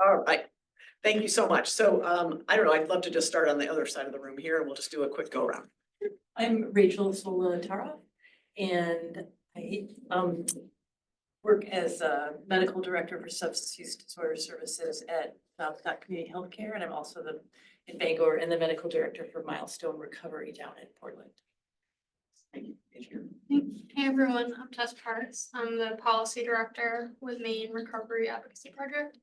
All right. Thank you so much. So I don't know, I'd love to just start on the other side of the room here and we'll just do a quick go around. I'm Rachel Sola-Tara, and I work as a medical director for substance use disorder services at South Community Healthcare, and I'm also in Bangor and the medical director for Milestone Recovery down in Portland. Thank you. Hey everyone, I'm Tess Parks. I'm the policy director with Maine Recovery Advocacy Project.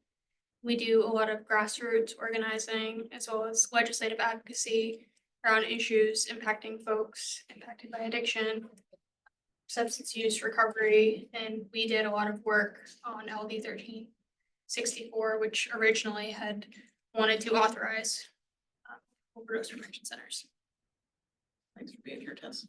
We do a lot of grassroots organizing as well as legislative advocacy around issues impacting folks impacted by addiction, substance use recovery, and we did a lot of work on LD 1364, which originally had wanted to authorize overdose prevention centers. Thanks for being here, Tess.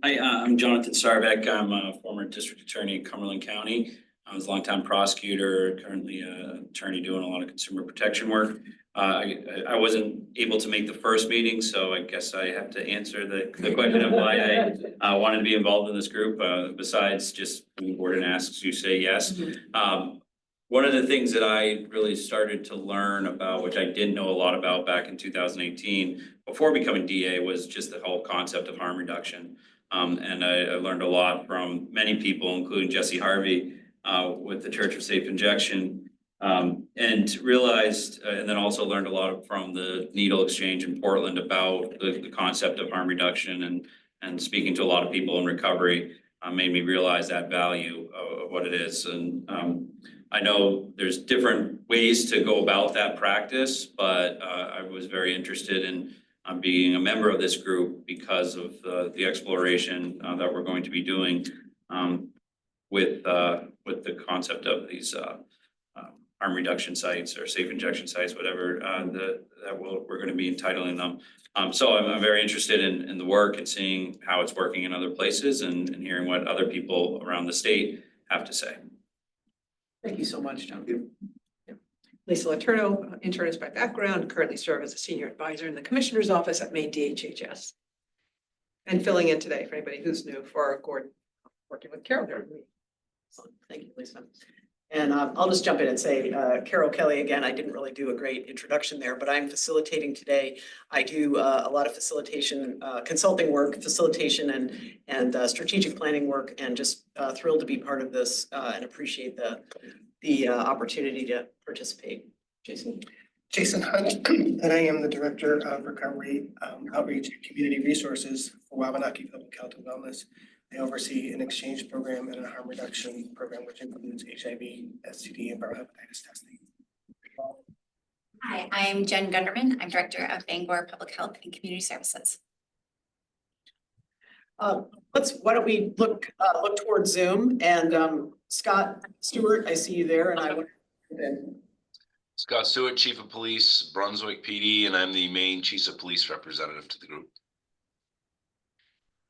Hi, I'm Jonathan Sarbeck. I'm a former district attorney in Cumberland County. I was a longtime prosecutor, currently an attorney doing a lot of consumer protection work. I wasn't able to make the first meeting, so I guess I have to answer the question of why I wanted to be involved in this group. Besides just when Gordon asks, you say yes. One of the things that I really started to learn about, which I didn't know a lot about back in 2018, before becoming DA, was just the whole concept of harm reduction. And I learned a lot from many people, including Jesse Harvey, with the Church of Safe Injection, and realized, and then also learned a lot from the needle exchange in Portland about the concept of harm reduction, and speaking to a lot of people in recovery made me realize that value of what it is. And I know there's different ways to go about that practice, but I was very interested in being a member of this group because of the exploration that we're going to be doing with the concept of these harm reduction sites or safe injection sites, whatever we're going to be entitling them. So I'm very interested in the work and seeing how it's working in other places and hearing what other people around the state have to say. Thank you so much, John. Lisa Letourneau, internist by background, currently serve as a senior advisor in the commissioner's office at Maine DHHS. And filling in today for anybody who's new for Gordon, working with Carol here. Thank you, Lisa. And I'll just jump in and say, Carol Kelly, again, I didn't really do a great introduction there, but I'm facilitating today. I do a lot of facilitation, consulting work, facilitation and strategic planning work, and just thrilled to be part of this and appreciate the opportunity to participate. Jason Hunt, and I am the Director of Recovery, Outreach and Community Resources for Wabanaki Public Health and Wellness. I oversee an exchange program and a harm reduction program, which includes HIV, STD, and viral hepatitis testing. Hi, I'm Jen Gunderman. I'm Director of Bangor Public Health and Community Services. Why don't we look towards Zoom, and Scott Stewart, I see you there, and I want to. Scott Stewart, Chief of Police, Brunswick PD, and I'm the Maine Chief of Police representative to the group.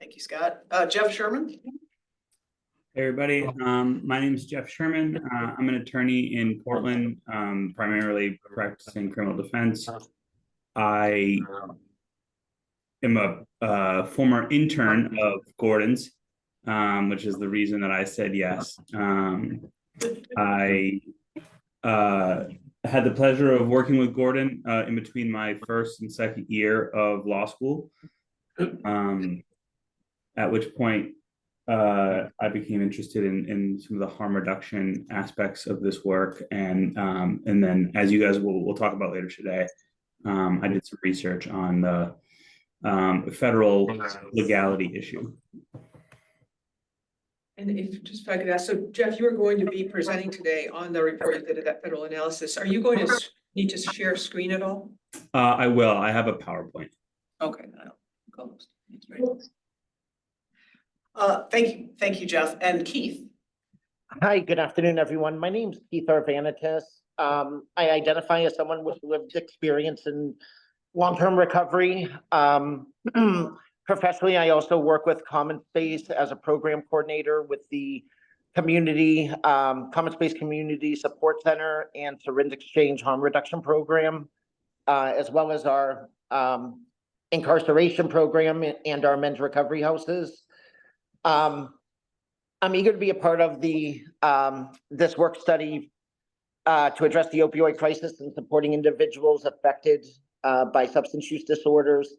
Thank you, Scott. Jeff Sherman. Hey everybody, my name is Jeff Sherman. I'm an attorney in Portland, primarily practicing criminal defense. I am a former intern of Gordon's, which is the reason that I said yes. I had the pleasure of working with Gordon in between my first and second year of law school, at which point I became interested in some of the harm reduction aspects of this work, and then, as you guys will talk about later today, I did some research on the federal legality issue. And if I could ask, so Jeff, you are going to be presenting today on the report you did of that federal analysis. Are you going to need to share screen at all? I will. I have a PowerPoint. Okay, I'll Thank you, Jeff. And Keith. Hi, good afternoon, everyone. My name's Keith Arvanitis. I identify as someone with lived experience in long-term recovery. Professionally, I also work with Common Space as a program coordinator with the community, Common Space Community Support Center and Syringe Exchange Harm Reduction Program, as well as our incarceration program and our men's recovery houses. I'm eager to be a part of the this work study to address the opioid crisis and supporting individuals affected by substance use disorders.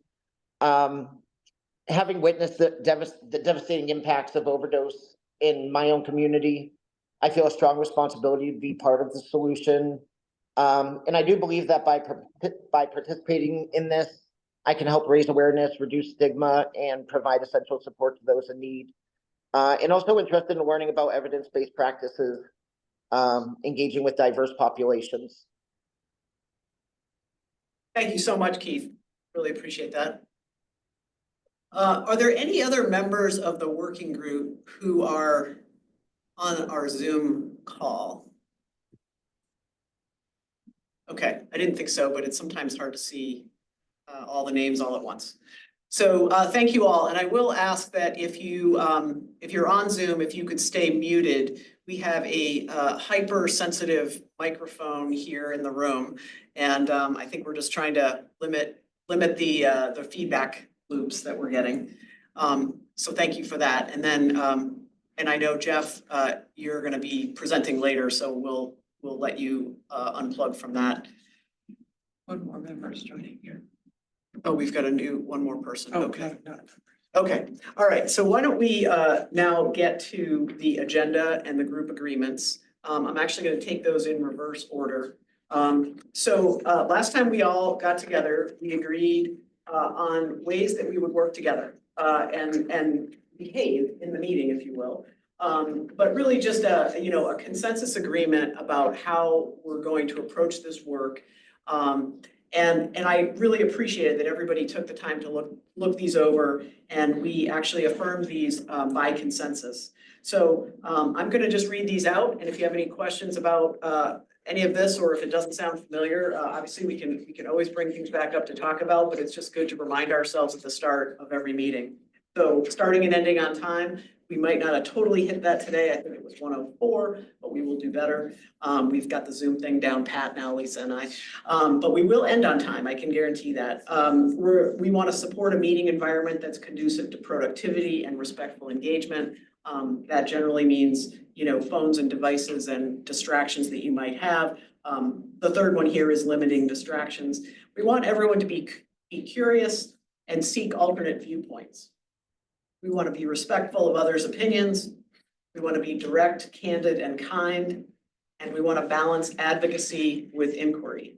Having witnessed the devastating impacts of overdose in my own community, I feel a strong responsibility to be part of the solution. And I do believe that by participating in this, I can help raise awareness, reduce stigma, and provide essential support to those in need. And also interested in learning about evidence-based practices, engaging with diverse populations. Thank you so much, Keith. Really appreciate that. Are there any other members of the working group who are on our Zoom call? Okay, I didn't think so, but it's sometimes hard to see all the names all at once. So thank you all, and I will ask that if you're on Zoom, if you could stay muted. We have a hypersensitive microphone here in the room, and I think we're just trying to limit the feedback loops that we're getting. So thank you for that. And then and I know Jeff, you're going to be presenting later, so we'll let you unplug from that. One more member is joining here. Oh, we've got one more person. Oh, Okay. no. Okay, all right, so why don't we now get to the agenda and the group agreements. I'm actually going to take those in reverse order. So last time we all got together, we agreed on ways that we would work together and behave in the meeting, if you will. But really just a consensus agreement about how we're going to approach this work. And I really appreciated that everybody took the time to look these over, and we actually affirmed these by consensus. So I'm going to just read these out, and if you have any questions about any of this, or if it doesn't sound familiar, obviously we can always bring things back up to talk about, but it's just good to remind ourselves at the start of every meeting. So starting and ending on time. We might not have totally hit that today. I think it was 1:04, but we will do better. We've got the Zoom thing down pat now, Lisa and I. But we will end on time, I can guarantee that. We want to support a meeting environment that's conducive to productivity and respectful engagement. That generally means, phones and devices and distractions that you might have. The third one here is limiting distractions. We want everyone to be curious and seek alternate viewpoints. We want to be respectful of others' opinions. We want to be direct, candid, and kind. And we want to balance advocacy with inquiry.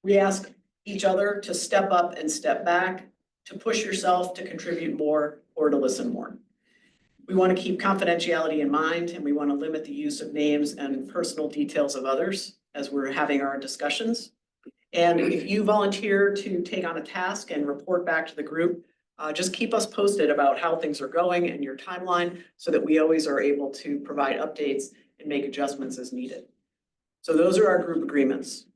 We ask each other to step up and step back, to push yourself to contribute more or to listen more. We want to keep confidentiality in mind, and we want to limit the use of names and personal details of others as we're having our discussions. And if you volunteer to take on a task and report back to the group, just keep us posted about how things are going and your timeline so that we always are able to provide updates and make adjustments as needed. So those are our group agreements.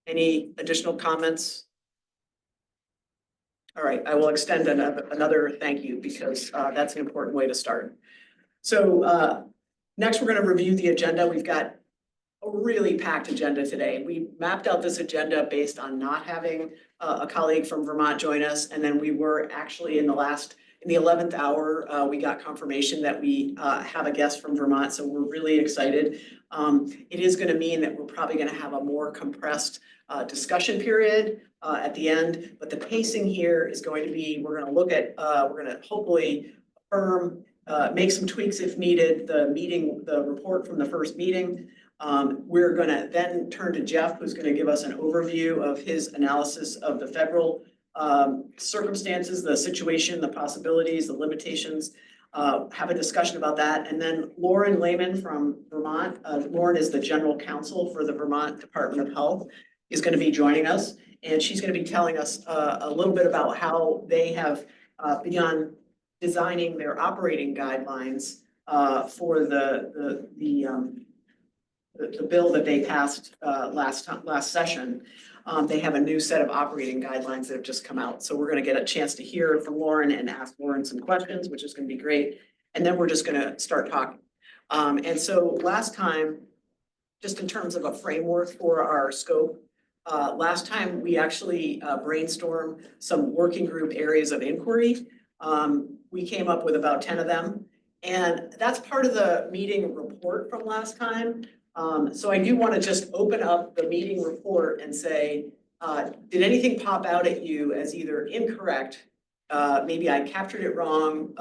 Any additional comments? All right, I will extend another thank you because that's an important way to start. So next we're going to review the agenda. We've got a really packed agenda today. We mapped out this agenda based on not having a colleague from Vermont join us. And then we were actually in the 11th hour, we got confirmation that we have a guest from Vermont. So we're really excited. It is going to mean that we're probably going to have a more compressed discussion period at the end. But the pacing here is going to be, we're going to look at, we're going to hopefully affirm, make some tweaks if needed, the report from the first meeting. We're going to then turn to Jeff, who's going to give us an overview of his analysis of the federal circumstances, the situation, the possibilities, the limitations, have a discussion about that. And then Lauren Lehman from Vermont, Lauren is the general counsel for the Vermont Department of Health, is going to be joining us. And she's going to be telling us a little bit about how they have begun designing their operating guidelines for the bill that they passed last session. They have a new set of operating guidelines that have just come out. So we're going to get a chance to hear from Lauren and ask Lauren some questions, which is going to be great. And then we're just going to start talking. And so last time, just in terms of a framework for our scope, last time we actually brainstormed some working group areas of inquiry. We came up with about 10 of them. And that's part of the meeting report from last time. So I do want to just open up the meeting report and say, did anything pop out at you as either incorrect? Maybe I captured it wrong,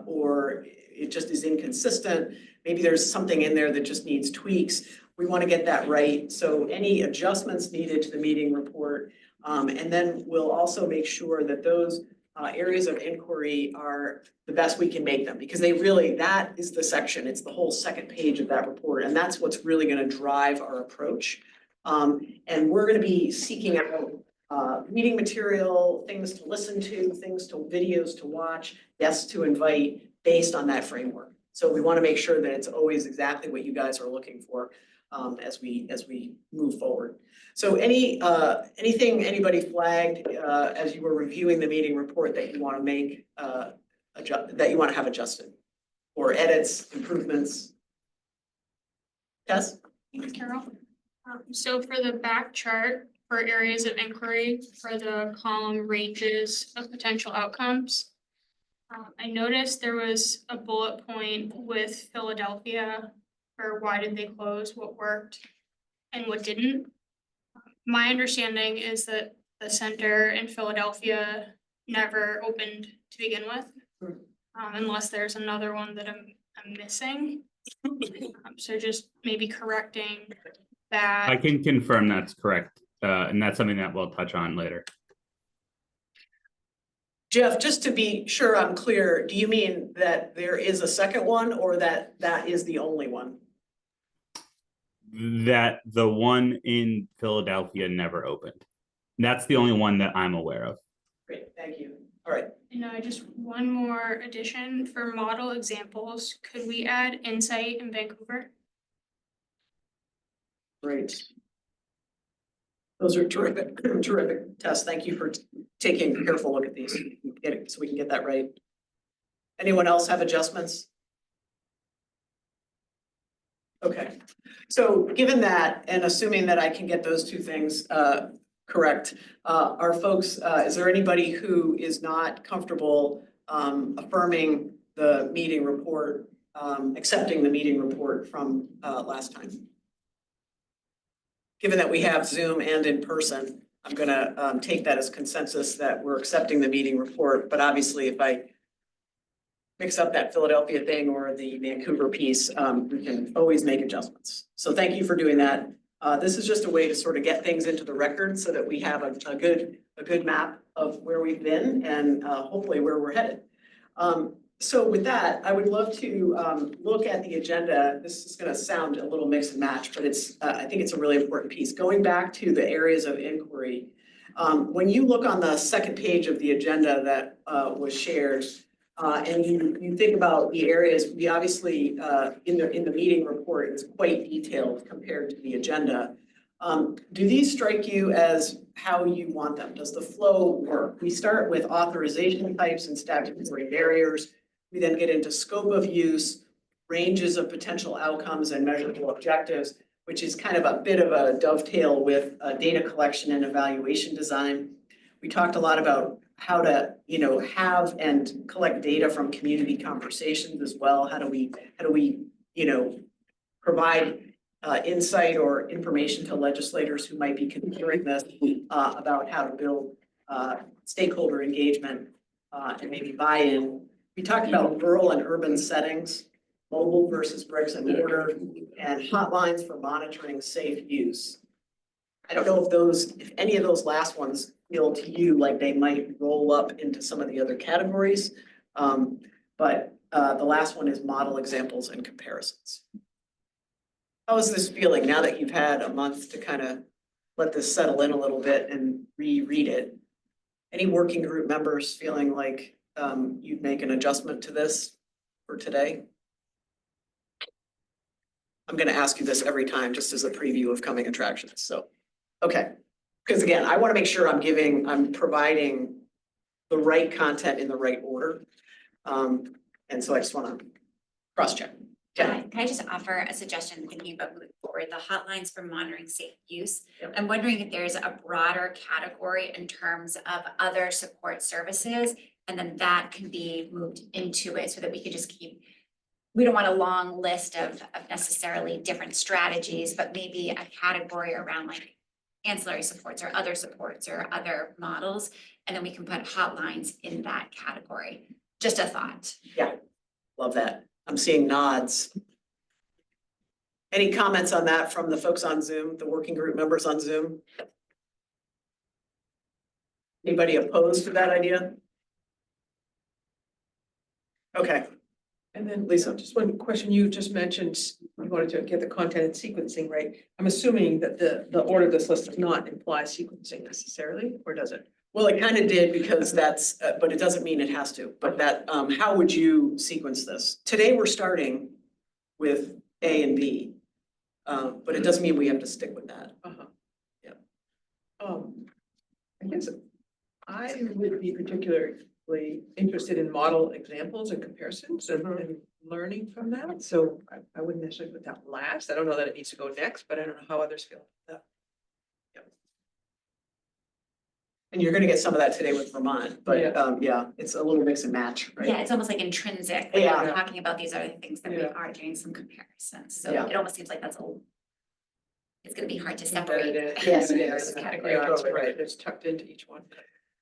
or it just is inconsistent. Maybe there's something in there that just needs tweaks. We want to get that right. So any adjustments needed to the meeting report. And then we'll also make sure that those areas of inquiry are the best we can make them, because they really, that is the section, it's the whole second page of that report, and that's what's really gonna drive our approach. And we're gonna be seeking out reading material, things to listen to, videos to watch, guests to invite based on that framework. So we wanna make sure that it's always exactly what you guys are looking for as we move forward. So anything anybody flagged as you were reviewing the meeting report that you want to make that you want to have adjusted, or edits, improvements? Yes? Thanks, Carol. So for the back chart for areas of inquiry for the column ranges of potential outcomes, I noticed there was a bullet point with Philadelphia for why did they close, what worked, and what didn't. My understanding is that the center in Philadelphia never opened to begin with, unless there's another one that I'm missing. So just maybe correcting that. I can confirm that's correct, and that's something that we'll touch on later. Jeff, just to be sure I'm clear, do you mean that there is a second one, or that is the only one? That the one in Philadelphia never opened. That's the only one that I'm aware of. Great, thank you. All right. And just one more addition for model examples. Could we add Insight in Vancouver? Great. Those are terrific, terrific tests. Thank you for taking a careful look at these, so we can get that right. Anyone else have adjustments? Okay, so given that, and assuming that I can get those two things correct, our folks, is there anybody who is not comfortable affirming the meeting report, accepting the meeting report from last time? Given that we have Zoom and in person, I'm gonna take that as consensus that we're accepting the meeting report, but obviously if I mix up that Philadelphia thing or the Vancouver piece, we can always make adjustments. So thank you for doing that. This is just a way to sort of get things into the record so that we have a good map of where we've been and hopefully where we're headed. So with that, I would love to look at the agenda. This is going to sound a little mix and match, but I think it's a really important piece. Going back to the areas of inquiry, when you look on the second page of the agenda that was shared, and you think about the areas, we obviously in the meeting report is quite detailed compared to the agenda. Do these strike you as how you want them? Does the flow work? We start with authorization types and statutory barriers. We then get into scope of use, ranges of potential outcomes and measurable objectives, which is kind of a bit of a dovetail with data collection and evaluation design. We talked a lot about how to, have and collect data from community conversations as well. How do we, provide insight or information to legislators who might be considering this about how to build stakeholder engagement and maybe buy-in. We talked about rural and urban settings, mobile versus bricks and mortar, and hotlines for monitoring safe use. I don't know if any of those last ones feel to you like they might roll up into some of the other categories. But the last one is model examples and comparisons. How is this feeling now that you've had a month to kind of let this settle in a little bit and reread it? Any working group members feeling like you'd make an adjustment to this for today? I'm going to ask you this every time just as a preview of coming attractions. So, okay. Because again, I want to make sure I'm providing the right content in the right order. And so I just want to cross-check. Yeah. Can I just offer a suggestion thinking about moving forward, the hotlines for monitoring safe use? Yep. I'm wondering if there's a broader category in terms of other support services, and then that can be moved into it so that we could just keep we don't want a long list of necessarily different strategies, but maybe a category around like ancillary supports or other models. And then we can put hotlines in that category. Just a thought. Love that. I'm seeing nods. Any comments on that from the folks on Zoom, the working group members on Zoom? Anybody opposed to that idea? Okay. And then Lisa, just one question, you just mentioned, you wanted to get the content and sequencing right. I'm assuming that the order of this list does not imply sequencing necessarily, or does it? Well, it kind of did because that's, but it doesn't mean it has to, but that, how would you sequence this? Today, we're starting with A and B. But it doesn't mean we have to stick with that. Yeah. I guess I would be particularly interested in model examples and comparisons and learning from that. So I wouldn't necessarily put that last. I don't know that it needs to go next, but I don't know how others feel about that. And you're gonna get some of that today with Vermont, but yeah, it's a little mix and match, right? Yeah, it's almost like intrinsic, when Yeah. we're talking about these other things that we Yeah. are doing some comparisons, so Yeah. it almost seems like it's gonna be hard to separate. Yes, it those is. categories. Totally right. It's tucked into each one.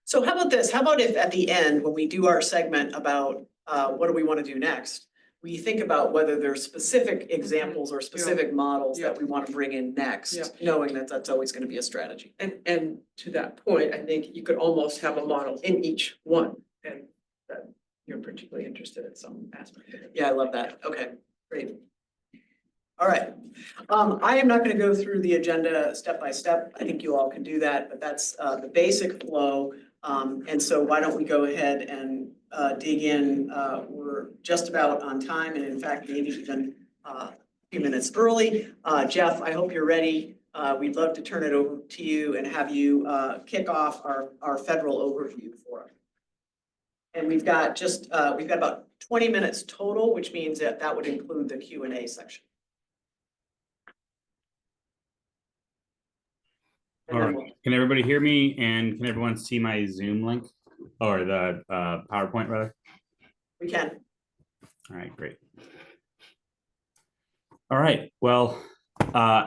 So how about this? How about if at the end, when we do our segment about what do we want to do next? We think about whether there's specific examples or specific models that we want to bring in next, Yeah. knowing that that's always going to be a strategy. And to that point, I think you could almost have a model in each one, and that you're particularly interested in some aspect of it. Yeah, I love that. Okay, great. All right. I am not going to go through the agenda step by step. I think you all can do that, but that's the basic flow. And so why don't we go ahead and dig in? We're just about on time, and in fact, maybe even a few minutes early. Jeff, I hope you're ready. We'd love to turn it over to you and have you kick off our federal overview for us. And we've got about 20 minutes total, which means that would include the Q&A section. All right, can everybody hear me, and can everyone see my Zoom link or the PowerPoint rather? We can. All right, great. All right, well,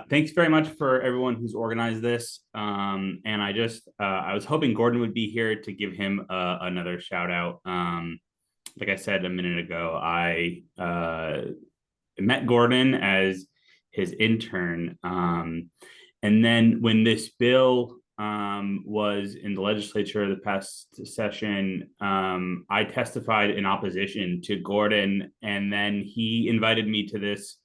thanks very much for everyone who's organized this. And I was hoping Gordon would be here to give him another shout out. Like I said a minute ago, I met Gordon as his intern. And then when this bill was in the legislature the past session, I testified in opposition to Gordon, and then he invited me to this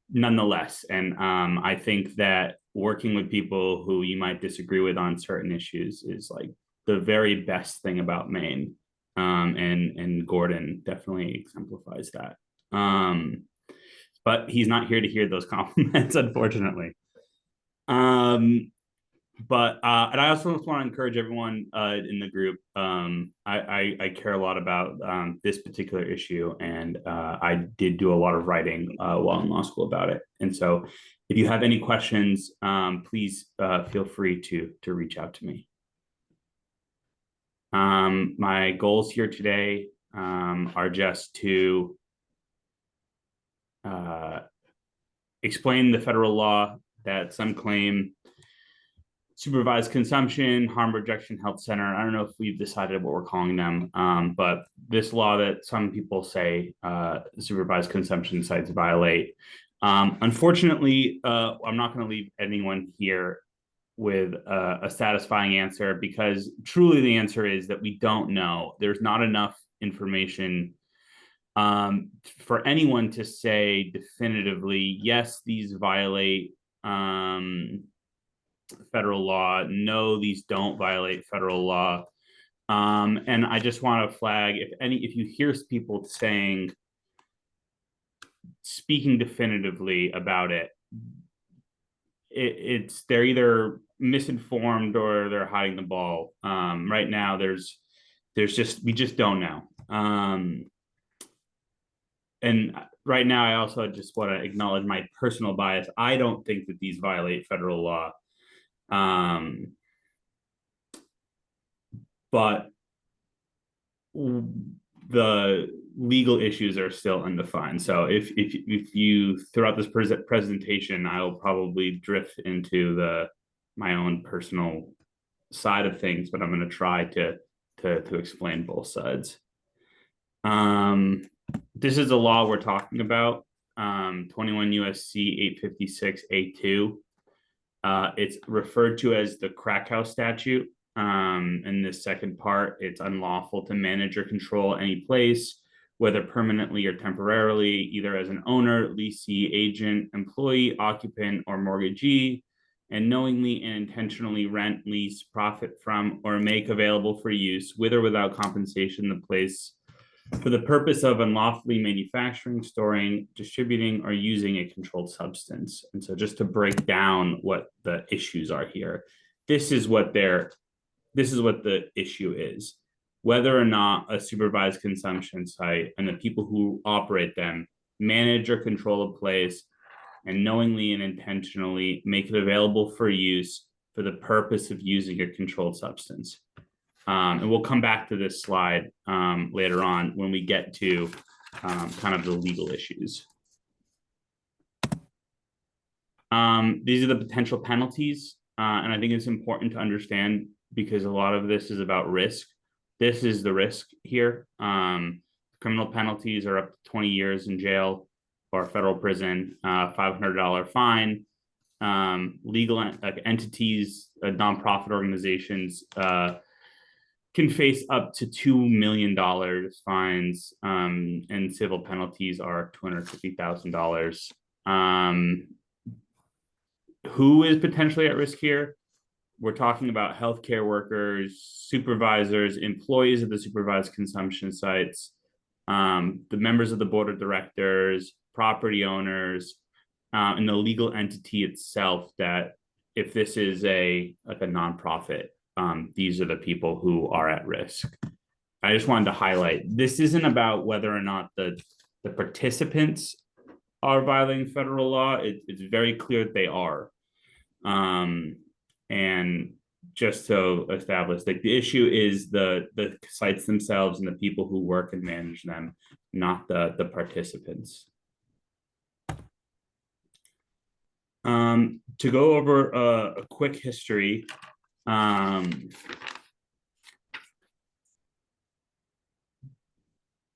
nonetheless. And I think that working with people who you might disagree with on certain issues is like the very best thing about Maine. And Gordon definitely exemplifies that. But he's not here to hear those compliments, unfortunately. And I also want to encourage everyone in the group. I care a lot about this particular issue, and I did do a lot of writing while in law school about it. And so, if you have any questions, please feel free to reach out to me. My goals here today are just to explain the federal law that some claim supervised consumption, harm reduction health center. I don't know if we've decided what we're calling them, but this law that some people say supervised consumption sites violate. Unfortunately, I'm not going to leave anyone here with a satisfying answer, because truly the answer is that we don't know. There's not enough information for anyone to say definitively, yes, these violate federal law. No, these don't violate federal law. And I just want to flag, if you hear people speaking definitively about it, they're either misinformed or they're hiding the ball. Right now, we just don't know. And right now, I also just want to acknowledge my personal bias. I don't think that these violate federal law. But the legal issues are still undefined. So if you throughout this presentation, I'll probably drift into my own personal side of things, but I'm going to try to explain both sides. This is the law we're talking about, 21 USC 856 A2. It's referred to as the crack house statute. In this second part, it's unlawful to manage or control any place, whether permanently or temporarily, either as an owner, leasee, agent, employee, occupant, or mortgagee, and knowingly and intentionally rent, lease, profit from, or make available for use, with or without compensation, the place for the purpose of unlawfully manufacturing, storing, distributing, or using a controlled substance. And so just to break down what the issues are here, this is what the issue is. Whether or not a supervised consumption site and the people who operate them manage or control a place and knowingly and intentionally make it available for use for the purpose of using a controlled substance. And we'll come back to this slide later on when we get to kind of the legal issues. These are the potential penalties. And I think it's important to understand because a lot of this is about risk. This is the risk here. Criminal penalties are up to 20 years in jail or federal prison, $500 fine. Legal entities, nonprofit organizations can face up to $2 million fines, and civil penalties are $250,000. Who is potentially at risk here? We're talking about healthcare workers, supervisors, employees of the supervised consumption sites, the members of the board of directors, property owners, and the legal entity itself. That if this is a nonprofit, these are the people who are at risk. I just wanted to highlight, this isn't about whether or not the participants are violating federal law. It's very clear that they are. And just to establish, like, the issue is the sites themselves and the people who work and manage them, not the participants. To go over a quick history,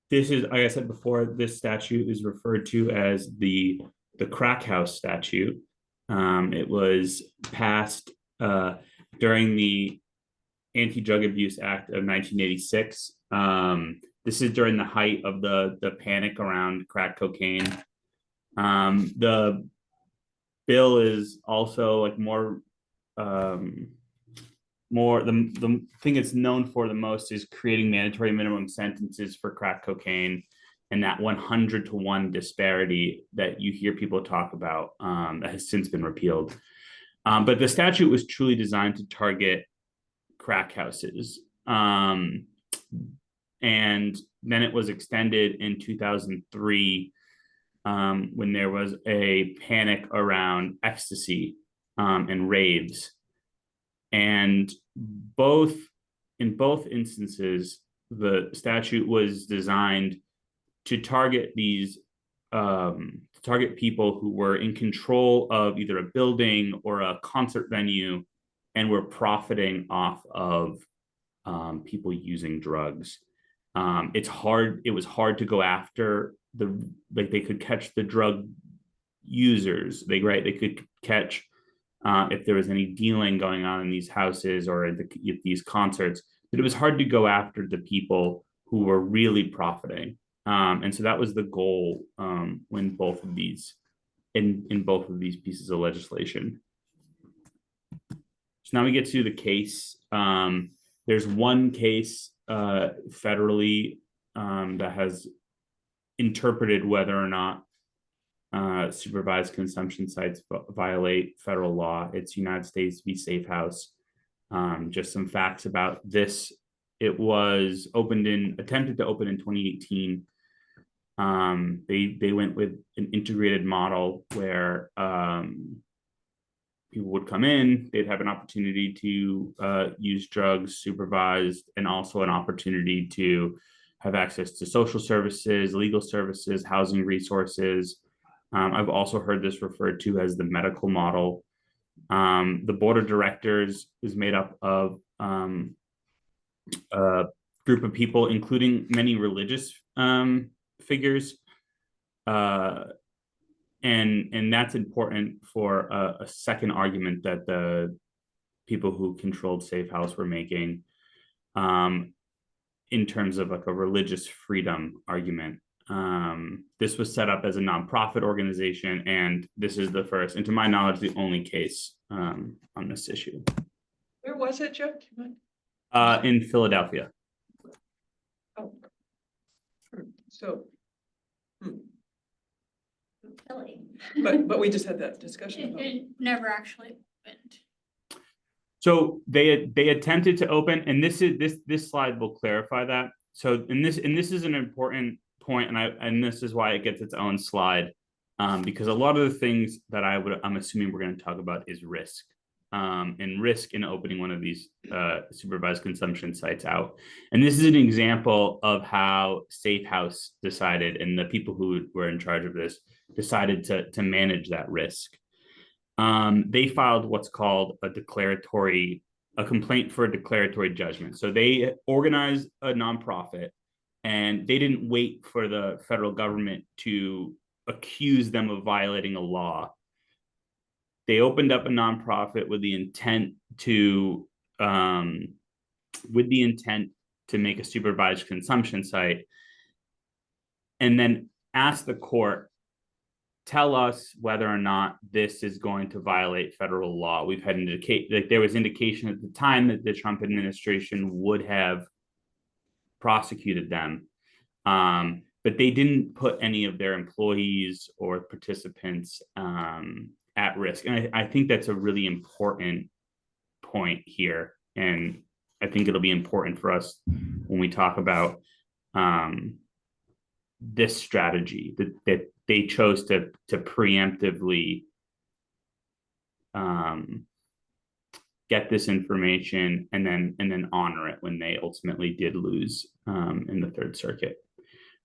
this is, like I said before, this statute is referred to as the crack house statute. It was passed during the Anti-Drug Abuse Act of 1986. This is during the height of the panic around crack cocaine. The bill is also like the thing it's known for the most is creating mandatory minimum sentences for crack cocaine, and that 100-to-1 disparity that you hear people talk about that has since been repealed. But the statute was truly designed to target crack houses. And then it was extended in 2003 when there was a panic around ecstasy and raves. And in both instances, the statute was designed to target people who were in control of either a building or a concert venue and were profiting off of people using drugs. It was hard to go after they could catch the drug users. They could catch if there was any dealing going on in these houses or at these concerts, but it was hard to go after the people who were really profiting. And so that was the goal when both of these in both of these pieces of legislation. So now we get to the case. There's one case federally that has interpreted whether or not supervised consumption sites violate federal law. It's United States v. Safe House. Just some facts about this. It was attempted to open in 2018. They went with an integrated model where people would come in, they'd have an opportunity to use drugs supervised, and also an opportunity to have access to social services, legal services, housing resources. I've also heard this referred to as the medical model. The board of directors is made up of a group of people, including many religious figures. And that's important for a second argument that the people who controlled Safe House were making in terms of like a religious freedom argument. This was set up as a nonprofit organization, and this is the first, and to my knowledge, the only case on this issue. Where was it, Jeff? Do you mind? In Philadelphia. Oh. So, Really? but we just had that discussion It, about. it never actually opened. So they attempted to open, and this slide will clarify that. So and this is an important point, and this is why it gets its own slide, because a lot of the things that I'm assuming we're going to talk about is risk, and risk in opening one of these supervised consumption sites out. And this is an example of how Safe House decided, and the people who were in charge of this decided to manage that risk. They filed what's called a complaint for a declaratory judgment. So they organized a nonprofit, and they didn't wait for the federal government to accuse them of violating a law. They opened up a nonprofit with the intent to make a supervised consumption site, and then asked the court, tell us whether or not this is going to violate federal law. We've had there was indication at the time that the Trump administration would have prosecuted them, but they didn't put any of their employees or participants at risk. And I think that's a really important point here. And I think it'll be important for us when we talk about this strategy that they chose to preemptively get this information and then honor it when they ultimately did lose in the Third Circuit.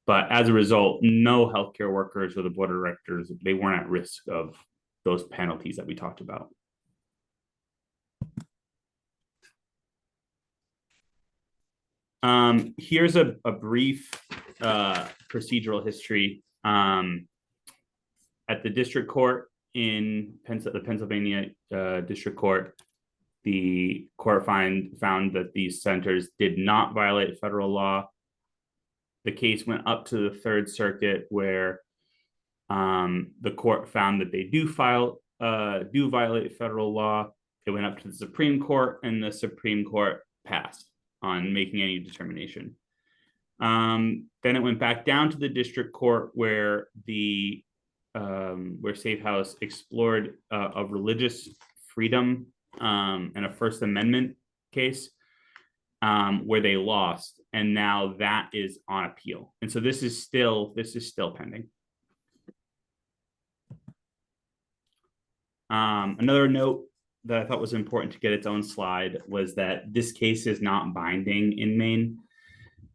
But as a result, no healthcare workers or the board of directors, they weren't at risk of those penalties that we talked about. Here's a brief procedural history. At the district court in the Pennsylvania District Court, the court found that these centers did not violate federal law. The case went up to the Third Circuit, where the court found that they do violate federal law. It went up to the Supreme Court, and the Supreme Court passed on making any determination. Then it went back down to the district court, where Safe House explored a religious freedom and a First Amendment case, where they lost, and now that is on appeal. And so this is still pending. Another note that I thought was important to get its own slide was that this case is not binding in Maine.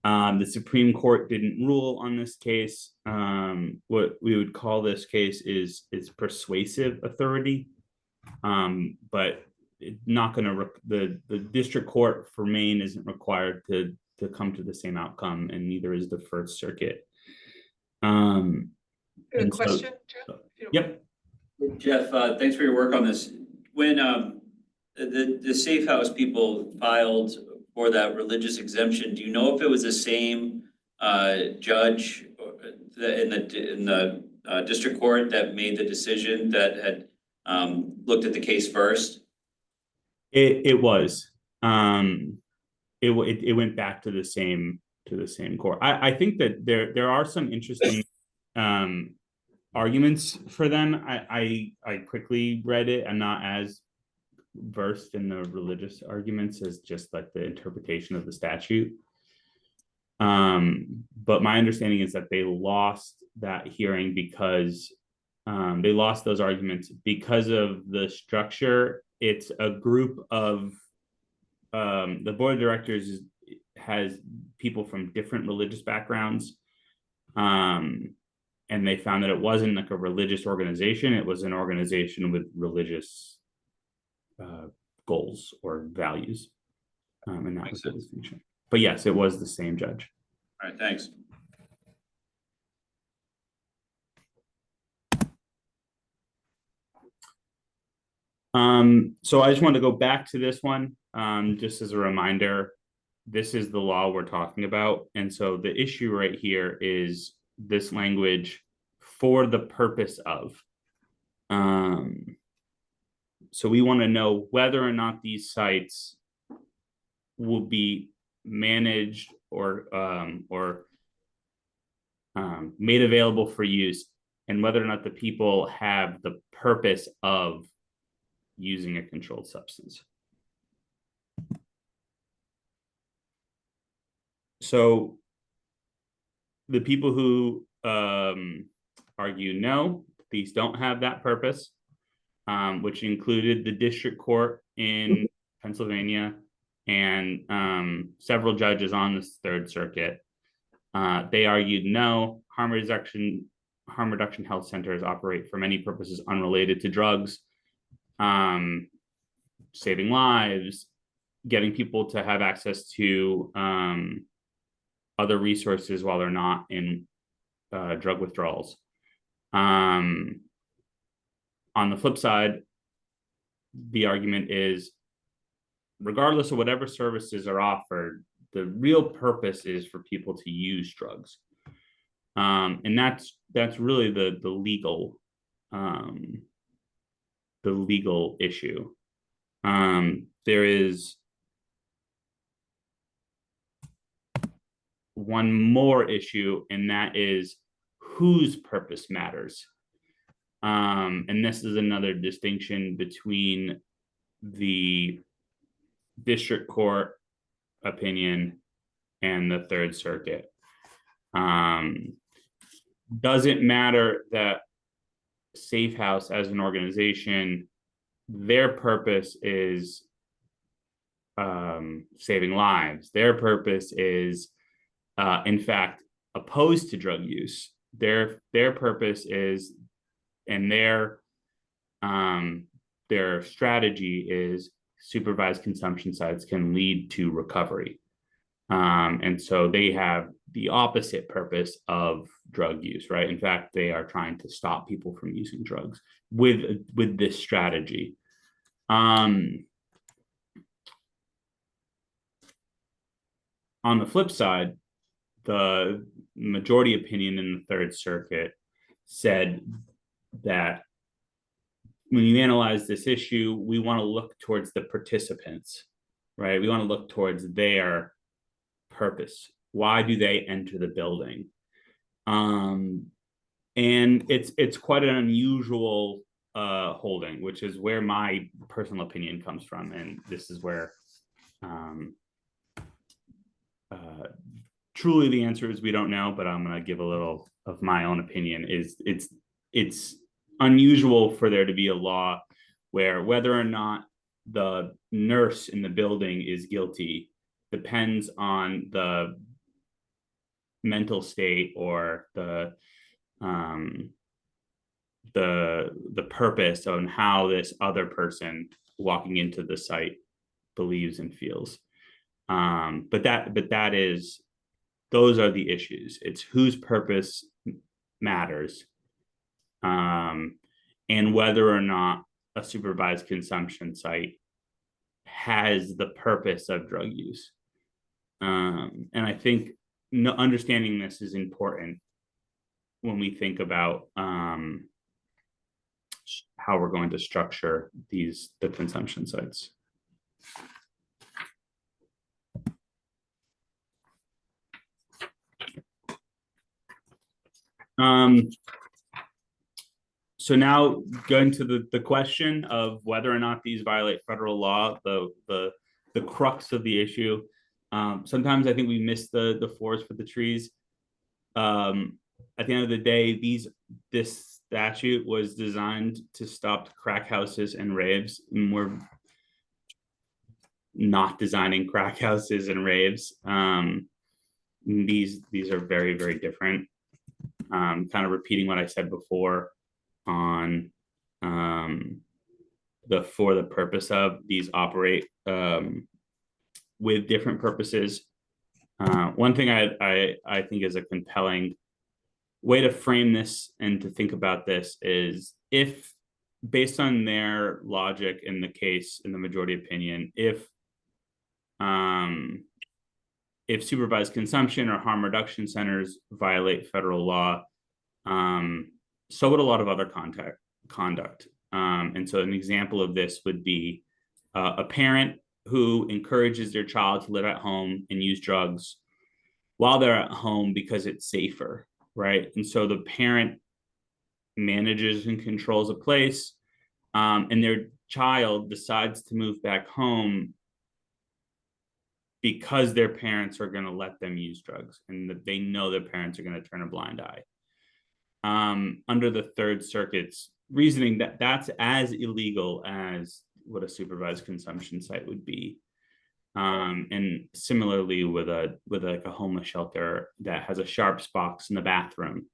The Supreme Court didn't rule on this case. What we would call this case is persuasive authority, but not going to. The district court for Maine isn't required to come to the same outcome, and neither is the First Circuit. Good question, Jeff? Yep. Jeff, thanks for your work on this. When the Safe House people filed for that religious exemption, do you know if it was the same judge in the district court that made the decision that had looked at the case first? It was. It went back to the same court. I think that there are some interesting arguments for them. I quickly read it. I'm not as versed in the religious arguments as just like the interpretation of the statute. But my understanding is that they lost that hearing because they lost those arguments because of the structure. It's a group of the board of directors has people from different religious backgrounds. And they found that it wasn't like a religious organization, it was an organization with religious goals or values. And that was the distinction. But yes, it was the same judge. All right, thanks. So I just want to go back to this one, just as a reminder, this is the law we're talking about. And so the issue right here is this language for the purpose of. So we want to know whether or not these sites will be managed or made available for use, and whether or not the people have the purpose of using a controlled substance. So the people who argue no, these don't have that purpose, which included the district court in Pennsylvania and several judges on the Third Circuit. They argued no, harm reduction health centers operate for many purposes unrelated to drugs, saving lives, getting people to have access to other resources while they're not in drug withdrawals. On the flip side, the argument is, regardless of whatever services are offered, the real purpose is for people to use drugs. And that's really the legal issue. There is one more issue, and that is whose purpose matters. And this is another distinction between the district court opinion and the Third Circuit. Doesn't matter that Safe House as an organization, their purpose is saving lives. Their purpose is, in fact, opposed to drug use. Their purpose is, and their strategy is, supervised consumption sites can lead to recovery. And so they have the opposite purpose of drug use, right? In fact, they are trying to stop people from using drugs with this strategy. On the flip side, the majority opinion in the Third Circuit said that when you analyze this issue, we want to look towards the participants, right? We want to look towards their purpose. Why do they enter the building? And it's quite an unusual holding, which is where my personal opinion comes from. And this is where truly the answer is we don't know, but I'm going to give a little of my own opinion. It's unusual for there to be a law where whether or not the nurse in the building is guilty depends on the mental state or the purpose on how this other person walking into the site believes and feels. But that is, those are the issues. It's whose purpose matters, and whether or not a supervised consumption site has the purpose of drug use. And I think understanding this is important when we think about how we're going to structure the consumption sites. So now going to the question of whether or not these violate federal law, the crux of the issue. Sometimes I think we miss the forest for the trees. At the end of the day, this statute was designed to stop crack houses and raves, and not designing crack houses and raves. These are very, very different. Kind of repeating what I said before on for the purpose of, these operate with different purposes. One thing I think is a compelling way to frame this and to think about this is, if based on their logic in the case, in the majority opinion, if supervised consumption or harm reduction centers violate federal law, so would a lot of other conduct. And so an example of this would be a parent who encourages their child to live at home and use drugs while they're at home because it's safer, right? And so the parent manages and controls a place, and their child decides to move back home because their parents are going to let them use drugs, and that they know their parents are going to turn a blind eye. Under the Third Circuit's reasoning, that's as illegal as what a supervised consumption site would be. And similarly with like a homeless shelter that has a sharps box in the bathroom.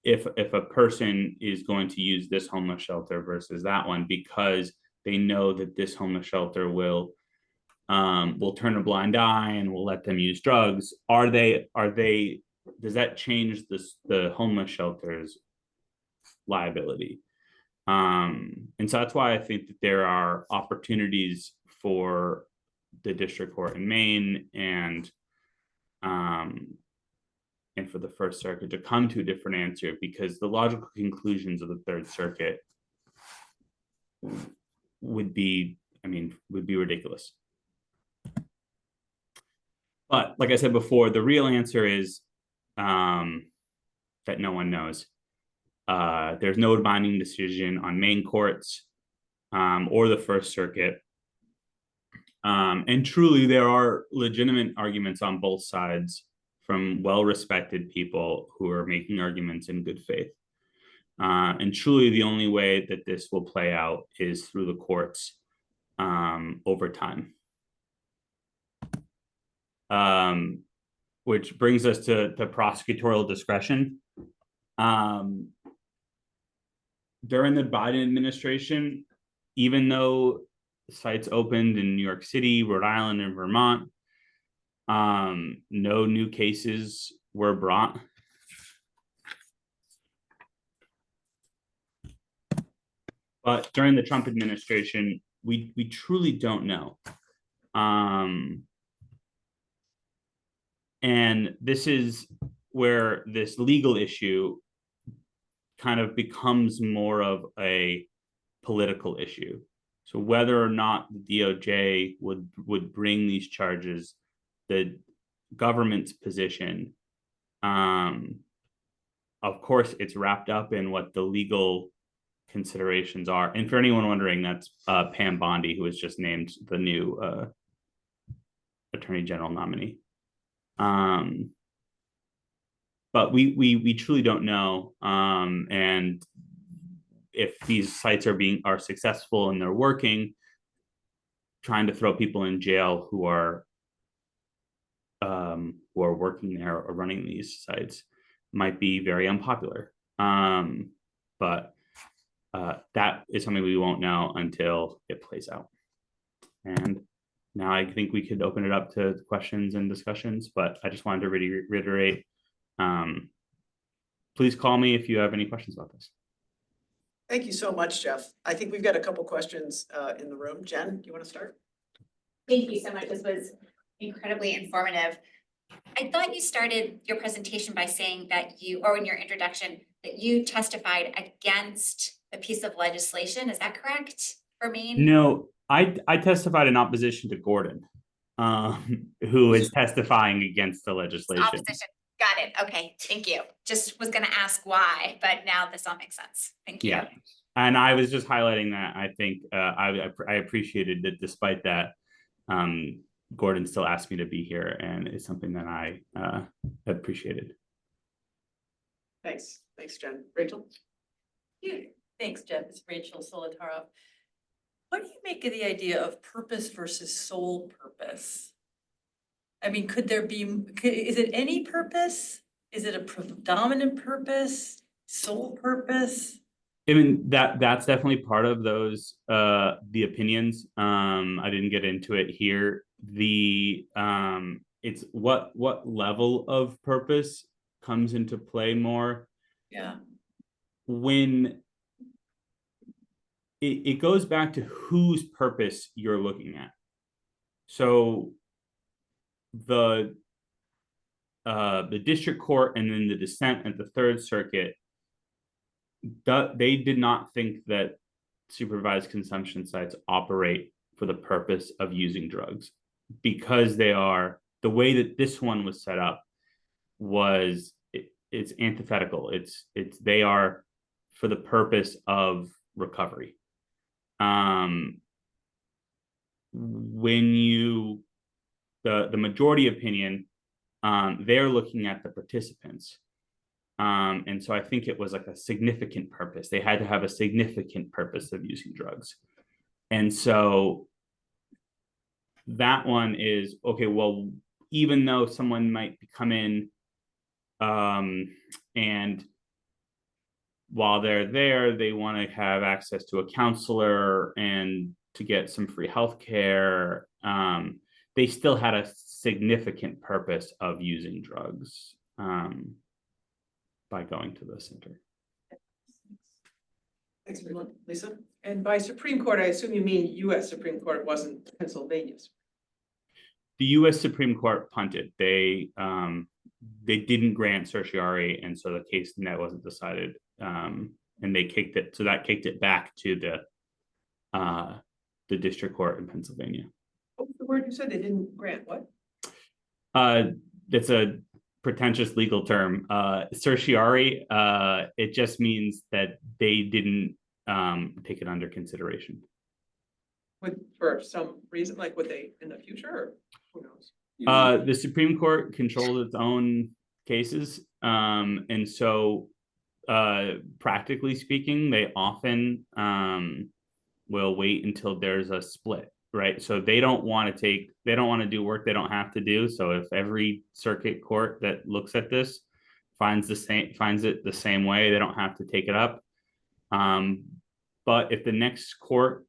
If a person is going to use this homeless shelter versus that one because they know that this homeless shelter will turn a blind eye and will let them use drugs, does that change the homeless shelter's liability? And so that's why I think that there are opportunities for the district court in Maine and for the First Circuit to come to a different answer, because the logical conclusions of the Third Circuit would be ridiculous. But like I said before, the real answer is that no one knows. There's no binding decision on Maine courts or the First Circuit. And truly, there are legitimate arguments on both sides from well-respected people who are making arguments in good faith. And truly, the only way that this will play out is through the courts over time. Which brings us to prosecutorial discretion. During the Biden administration, even though sites opened in New York City, Rhode Island, and Vermont, no new cases were brought. But during the Trump administration, we truly don't know. And this is where this legal issue kind of becomes more of a political issue. So whether or not the DOJ would bring these charges, the government's position, of course, it's wrapped up in what the legal considerations are. And for anyone wondering, that's Pam Bondi, who was just named the new Attorney General nominee. But we truly don't know. And if these sites are successful and they're working, trying to throw people in jail who are working there or running these sites might be very unpopular. But that is something we won't know until it plays out. And now I think we could open it up to questions and discussions, but I just wanted to reiterate, please call me if you have any questions about this. Thank you so much, Jeff. I think we've got a couple questions in the room. Jen, do you want to start? Thank you so much. This was incredibly informative. I thought you started your presentation by saying that in your introduction, that you testified against a piece of legislation. Is that correct for Maine? No, I testified in opposition to Gordon, who is testifying against the legislation. Opposition. Got it. Okay, thank you. Just was gonna ask why, but now this all makes sense. Thank you. Yeah, and I was just highlighting that. I think I appreciated that despite that, Gordon still asked me to be here, and it's something that I appreciated. Thanks, Jen. Rachel? Thanks, Jeff. It's Rachel Solotaroff. What do you make of the idea of purpose versus sole purpose? I mean, is it any purpose? Is it a predominant purpose, sole purpose? I mean, that's definitely part of those the opinions. I didn't get into it here. It's what level of purpose comes into play more Yeah. when it goes back to whose purpose you're looking at. So the district court and then the dissent at the Third Circuit, they did not think that supervised consumption sites operate for the purpose of using drugs, because the way that this one was set up was it's antithetical. They are for the purpose of recovery. When the majority opinion, they're looking at the participants. And so I think it was like a significant purpose. They had to have a significant purpose of using drugs. And so that one is, okay, well, even though someone might come in and while they're there, they want to have access to a counselor and to get some free healthcare, they still had a significant purpose of using drugs. By going to the center. Thanks very much, Lisa. And by Supreme Court, I assume you mean US Supreme Court, wasn't Pennsylvania's. The US Supreme Court punted. They didn't grant certiorari, and so the case net wasn't decided. And they kicked it, so that kicked it back to the district court in Pennsylvania. What was the word you said? They didn't grant what? That's a pretentious legal term. Certiorari, it just means that they didn't take it under consideration. For some reason, like would they in the future, or who knows? The Supreme Court controls its own cases. And so practically speaking, they often will wait until there's a split. Right. So they don't want to do work they don't have to do. So if every circuit court that looks at this finds it the same way, they don't have to take it up. But if the next court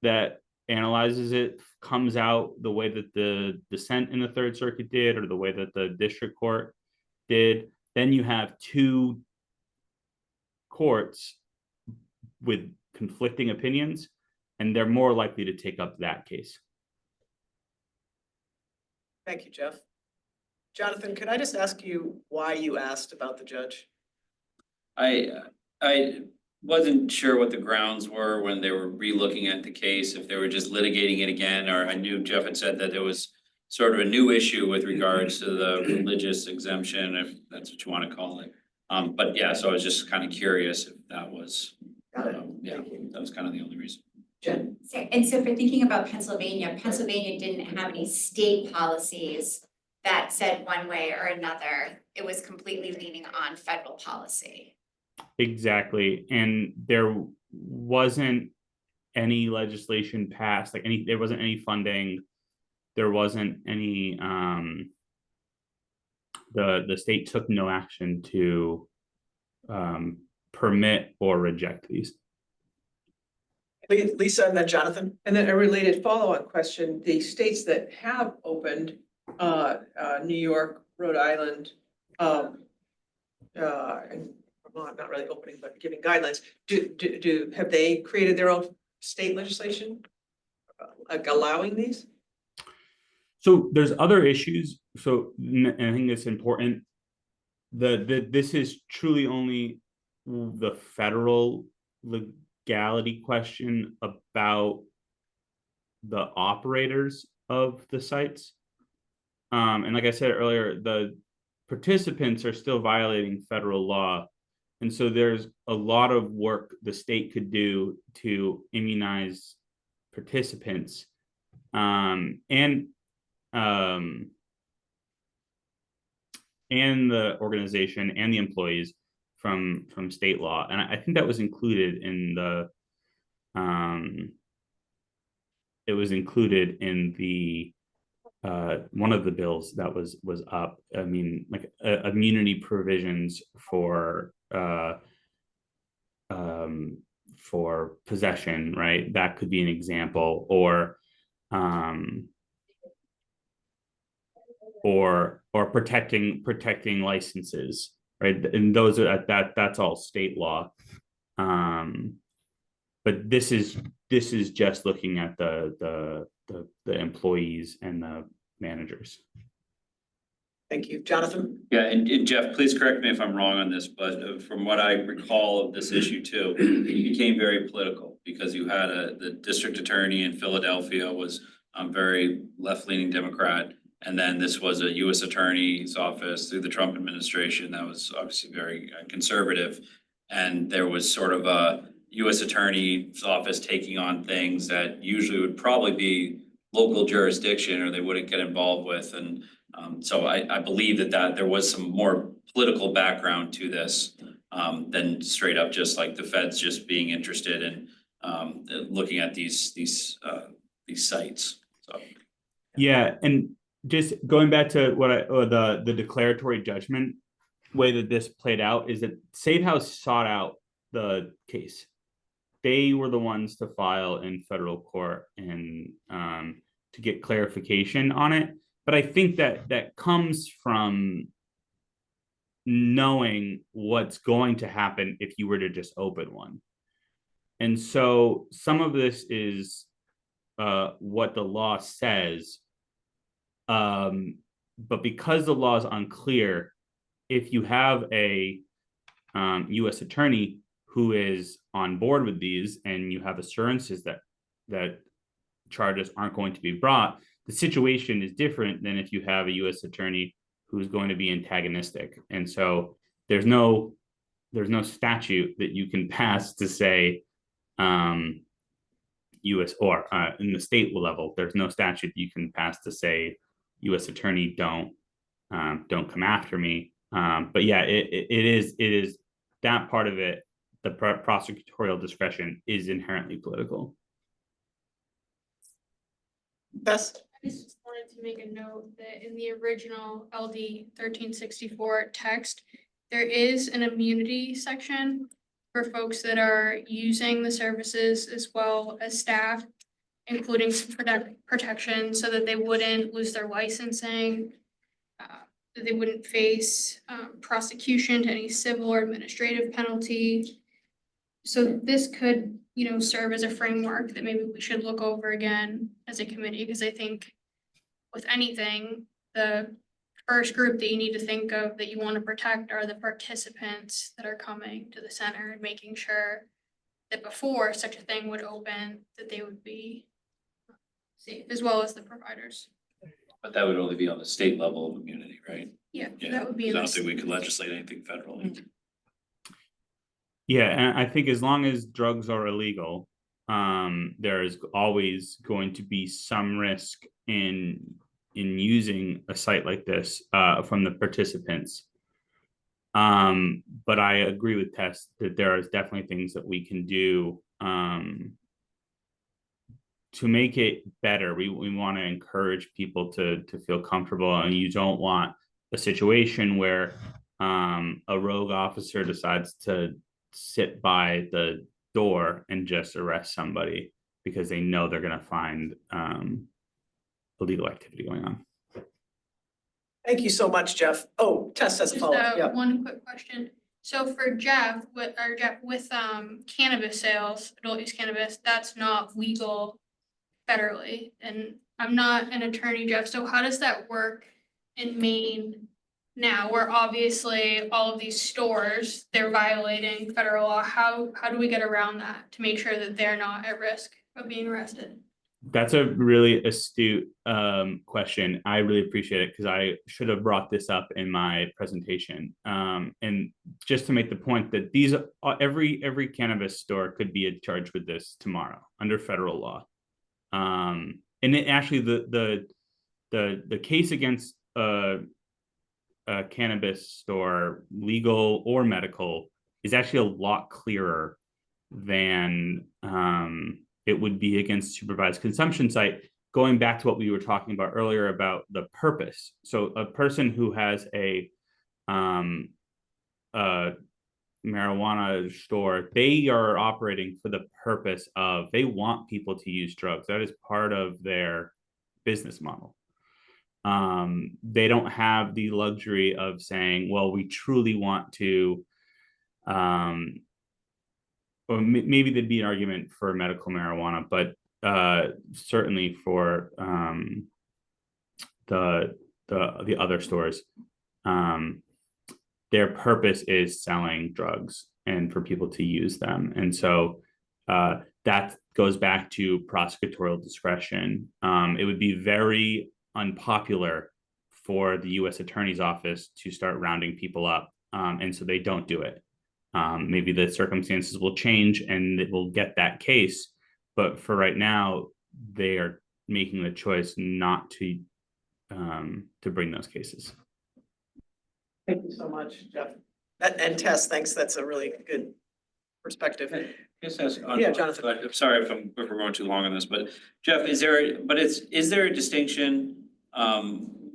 that analyzes it comes out the way that the dissent in the Third Circuit did, or the way that the district court did, then you have two courts with conflicting opinions, and they're more likely to take up that case. Thank you, Jeff. Jonathan, could I just ask you why you asked about the judge? I wasn't sure what the grounds were when they were re-looking at the case, if they were just litigating it again, or I knew Jeff had said that there was sort of a new issue with regards to the religious exemption, if that's what you want to call it. But yeah, so I was just kind of curious if that was, yeah, that was kind of the only reason. Jen? And so for thinking about Pennsylvania didn't have any state policies that said one way or another. It was completely leaning on federal policy. Exactly. And there wasn't any legislation passed, there wasn't any funding. There wasn't any, the state took no action to permit or reject these. Lisa and then Jonathan. And then a related follow-on question, the states that have opened, New York, Rhode Island, and Vermont, not really opening, but giving guidelines, have they created their own state legislation allowing these? So there's other issues. So and I think it's important. This is truly only the federal legality question about the operators of the sites. And like I said earlier, the participants are still violating federal law. And so there's a lot of work the state could do to immunize participants and the organization and the employees from state law, and I think that was included in the it was included in the one of the bills that was up. I mean, like immunity provisions for possession, right? That could be an example, um, or protecting licenses, right? And those are that's all state law. But this is just looking at the employees and the managers. Thank you. Jonathan? Yeah, and Jeff, please correct me if I'm wrong on this, but from what I recall of this issue too, it became very political because you had the district attorney in Philadelphia was very left-leaning Democrat. And then this was a US attorney's office through the Trump administration that was obviously very conservative. And there was sort of a US attorney's office taking on things that usually would probably be local jurisdiction or they wouldn't get involved with. And so I believe that there was some more political background to this than straight up just like the feds just being interested in looking at these sites. So yeah, and just going back to the declaratory judgment way that this played out is that Safe House sought out the case. They were the ones to file in federal court and to get clarification on it. But I think that comes from knowing what's going to happen if you were to just open one. And so some of this is what the law says. But because the law is unclear, if you have a US attorney who is on board with these and you have assurances that charges aren't going to be brought, the situation is different than if you have a US attorney who's going to be antagonistic. And so there's no statute that you can pass to say US or in the state level, there's no statute you can pass to say US attorney don't come after me. But yeah, it is that part of it, the prosecutorial discretion is inherently political. Best. I just wanted to make a note that in the original LD 1364 text, there is an immunity section for folks that are using the services as well as staff, including some protection so that they wouldn't lose their licensing, that they wouldn't face prosecution to any civil or administrative penalty. So this could, serve as a framework that maybe we should look over again as a committee, because I think with anything, the first group that you need to think of that you want to protect are the participants that are coming to the center and making sure that before such a thing would open, that they would be safe, as well as the providers. but that would only be on the state level of immunity, right? Yeah, Yeah, that would be. 'cause I don't think we could legislate anything federally. Yeah, and I think as long as drugs are illegal, there is always going to be some risk in using a site like this from the participants. But I agree with Tess that there is definitely things that we can do to make it better. We want to encourage people to feel comfortable, and you don't want a situation where a rogue officer decides to sit by the door and just arrest somebody because they know they're going to find illegal activity going on. Thank you so much, Jeff. Oh, Tess has a Just follow-up. Yeah. one quick question. So for Jeff, with cannabis sales, adult use cannabis, that's not legal federally. And I'm not an attorney, Jeff, so how does that work in Maine now, where obviously all of these stores, they're violating federal law? How do we get around that to make sure that they're not at risk of being arrested? That's a really astute question. I really appreciate it because I should have brought this up in my presentation. And just to make the point that these every cannabis store could be charged with this tomorrow under federal law. And it actually the case against a cannabis store, legal or medical, is actually a lot clearer than it would be against supervised consumption site. Going back to what we were talking about earlier about the purpose. So a person who has a marijuana store, they are operating for the purpose of, they want people to use drugs. That is part of their business model. They don't have the luxury of saying, well, we truly want to, or maybe there'd be an argument for medical marijuana, but certainly for the other stores, their purpose is selling drugs and for people to use them. And so that goes back to prosecutorial discretion. It would be very unpopular for the U.S. Attorney's Office to start rounding people up. And so they don't do it. Maybe the circumstances will change and it will get that case. But for right now, they are making the choice not to bring those cases. Thank you so much, Jeff. And Tess, thanks. That's a really good perspective. Yes, yes. Yeah, Jonathan. I'm sorry if we're going too long on this, but Jeff, is there a distinction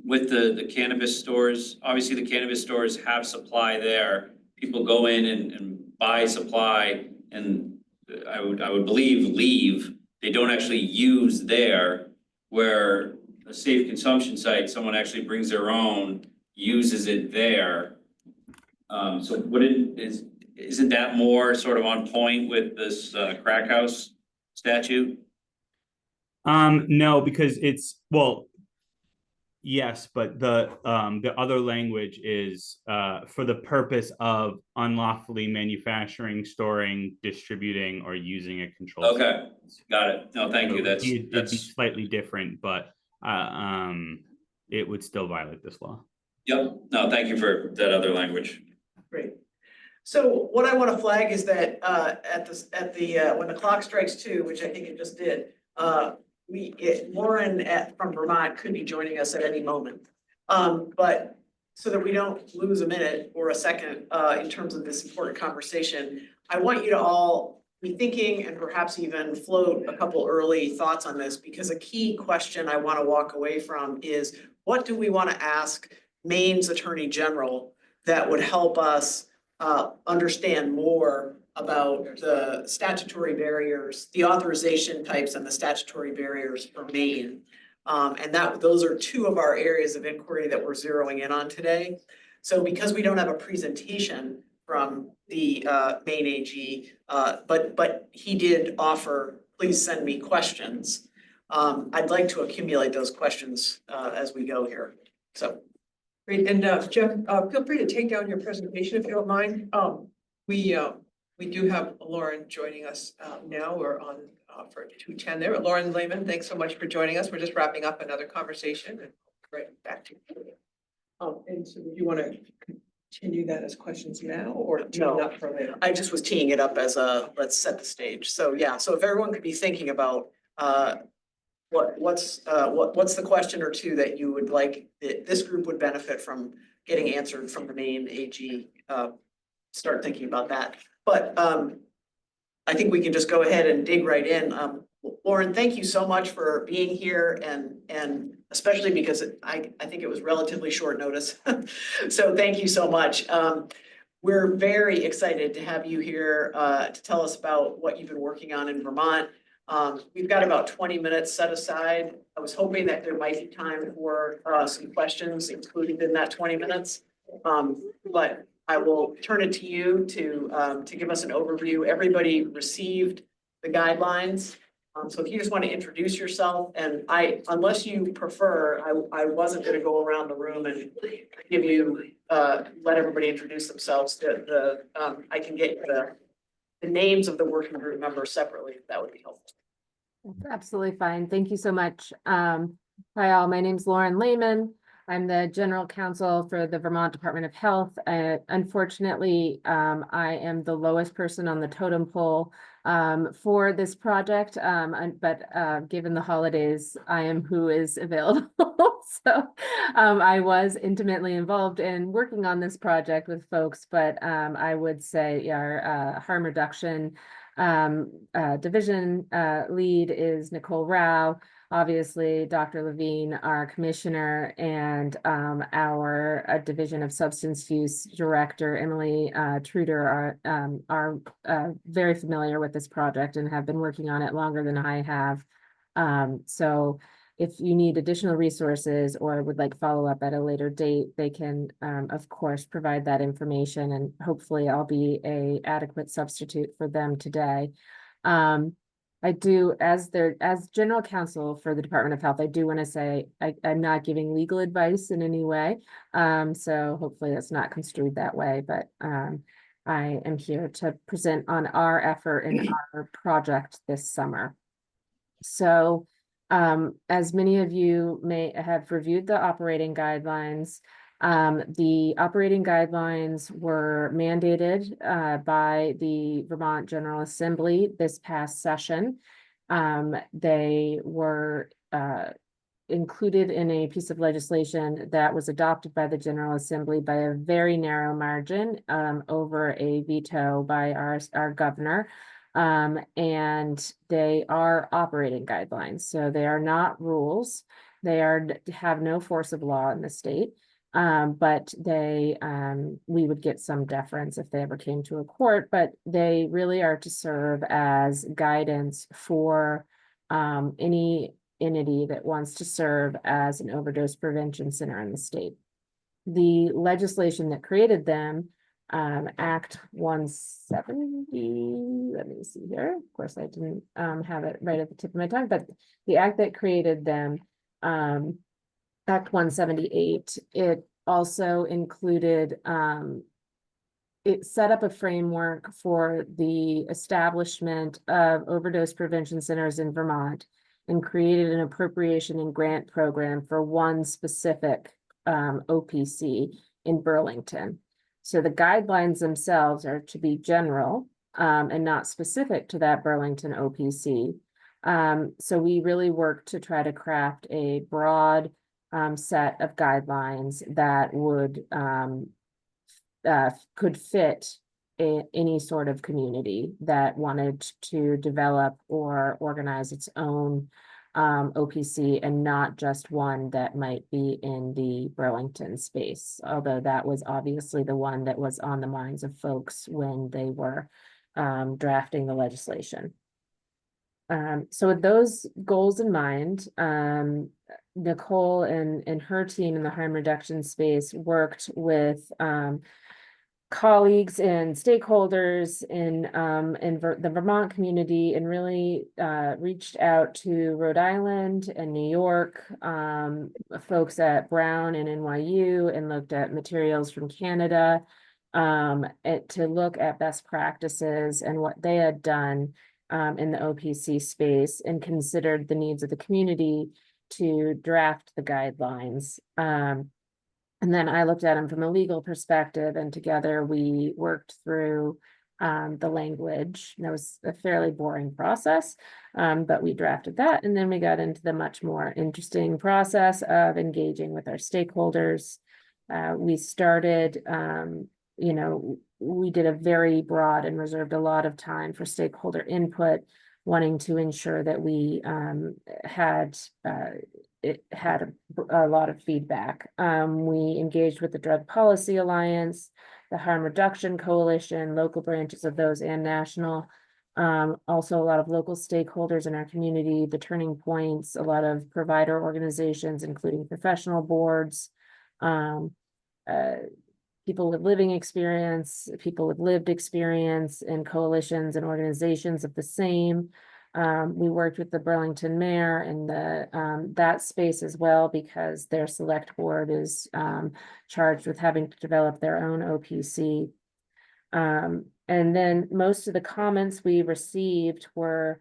with the cannabis stores? Obviously, the cannabis stores have supply there. People go in and buy supply and I would believe leave. They don't actually use there, where a safe consumption site, someone actually brings their own, uses it there. So isn't that more sort of on point with this crack house statute? No, because yes, but the other language is for the purpose of unlawfully manufacturing, storing, distributing, or using a controlled Okay, got it. No, thank you. It'd be slightly different, but it would still violate this law. Yep. No, thank you for that other language. Great. So what I want to flag is that when the clock strikes 2, which I think it just did, Lauren from Vermont could be joining us at any moment. But so that we don't lose a minute or a second in terms of this important conversation, I want you to all be thinking and perhaps even float a couple early thoughts on this, because a key question I want to walk away from is, what do we want to ask Maine's Attorney General that would help us understand more about the statutory barriers, the authorization types and the statutory barriers for Maine. And those are 2 of our areas of inquiry that we're zeroing in on today. So because we don't have a presentation from the Maine AG, but he did offer, please send me questions. I'd like to accumulate those questions as we go here. So. Great, and Jeff, feel free to take down your presentation if you don't mind. We do have Lauren joining us now. We're on for 2:10 there. Lauren Lehman, thanks so much for joining us. We're just wrapping up another conversation and right back to you. And so do you want to continue that as questions now or tee it up for later? I just was teeing it up as let's set the stage. So yeah, so if everyone could be thinking about what's the question or 2 that you would like this group would benefit from getting answered from the Maine AG, start thinking about that. But I think we can just go ahead and dig right in. Lauren, thank you so much for being here and especially because I think it was relatively short notice. So thank you so much. We're very excited to have you here to tell us about what you've been working on in Vermont. We've got about 20 minutes set aside. I was hoping that there might be time for some questions included in that 20 minutes. But I will turn it to you to give us an overview. Everybody received the guidelines. So if you just want to introduce yourself, and unless you prefer, I wasn't going to go around the room and give you, let everybody introduce themselves. I can get the names of the working group members separately, if that would be helpful. That's absolutely fine. Thank you so much. Hi all, my name's Lauren Lehman. I'm the general counsel for the Vermont Department of Health. Unfortunately, I am the lowest person on the totem pole for this project. But given the holidays, I am who is available. So I was intimately involved in working on this project with folks, but I would say our harm reduction division lead is Nicole Rao. Obviously, Dr. Levine, our commissioner, and our Division of Substance Use Director, Emily Truder, are very familiar with this project and have been working on it longer than I have. So if you need additional resources or would like follow up at a later date, they can, of course, provide that information, and hopefully I'll be a adequate substitute for them today. I do, as general counsel for the Department of Health, I do want to say I'm not giving legal advice in any way. So hopefully that's not construed that way, but I am here to present on our effort in our project this summer. So as many of you may have reviewed the operating guidelines, the operating guidelines were mandated by the Vermont General Assembly this past session. They were included in a piece of legislation that was adopted by the General Assembly by a very narrow margin over a veto by our governor. And they are operating guidelines, so they are not rules. They have no force of law in the state. But we would get some deference if they ever came to a court, but they really are to serve as guidance for any entity that wants to serve as an overdose prevention center in the state. The legislation that created them, Act 170, let me see here. Of course, I didn't have it right at the tip of my tongue, but the act that created them, Act 178, it also included, it set up a framework for the establishment of overdose prevention centers in Vermont and created an appropriation and grant program for one specific OPC in Burlington. So the guidelines themselves are to be general and not specific to that Burlington OPC. So we really work to try to craft a broad set of guidelines that would could fit any sort of community that wanted to develop or organize its own OPC, and not just one that might be in the Burlington space, although that was obviously the one that was on the minds of folks when they were drafting the legislation. So with those goals in mind, Nicole and her team in the harm reduction space worked with colleagues and stakeholders in the Vermont community, and really reached out to Rhode Island and New York, folks at Brown and NYU, and looked at materials from Canada to look at best practices and what they had done in the OPC space, and considered the needs of the community to draft the guidelines. And then I looked at them from a legal perspective, and together we worked through the language. And that was a fairly boring process, but we drafted that. And then we got into the much more interesting process of engaging with our stakeholders. We started, we did a very broad and reserved a lot of time for stakeholder input, wanting to ensure that we had a lot of feedback. We engaged with the Drug Policy Alliance, the Harm Reduction Coalition, local branches of those, and national. Also a lot of local stakeholders in our community, the Turning Points, a lot of provider organizations, including professional boards, people with living experience, people with lived experience, and coalitions and organizations of the same. We worked with the Burlington mayor in that space as well, because their select board is charged with having to develop their own OPC. And then most of the comments we received were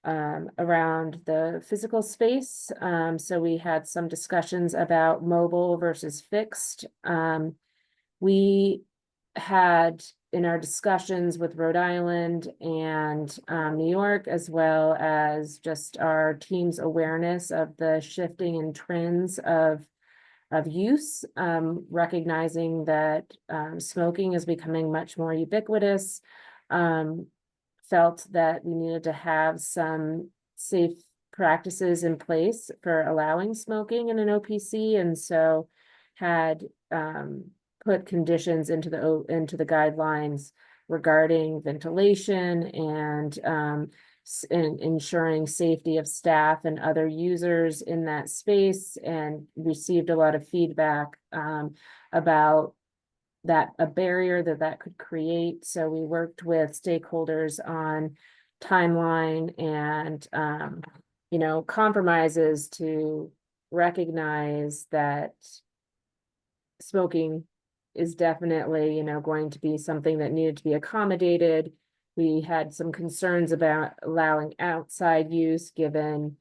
around the physical space. So we had some discussions about mobile versus fixed. We had in our discussions with Rhode Island and New York, as well as just our team's awareness of the shifting and trends of use, recognizing that smoking is becoming much more ubiquitous. Felt that we needed to have some safe practices in place for allowing smoking in an OPC, and so had put conditions into the guidelines regarding ventilation and ensuring safety of staff and other users in that space, and received a lot of feedback about that, a barrier that could create. So we worked with stakeholders on timeline and compromises to recognize that smoking is definitely, going to be something that needed to be accommodated. We had some concerns about allowing outside use given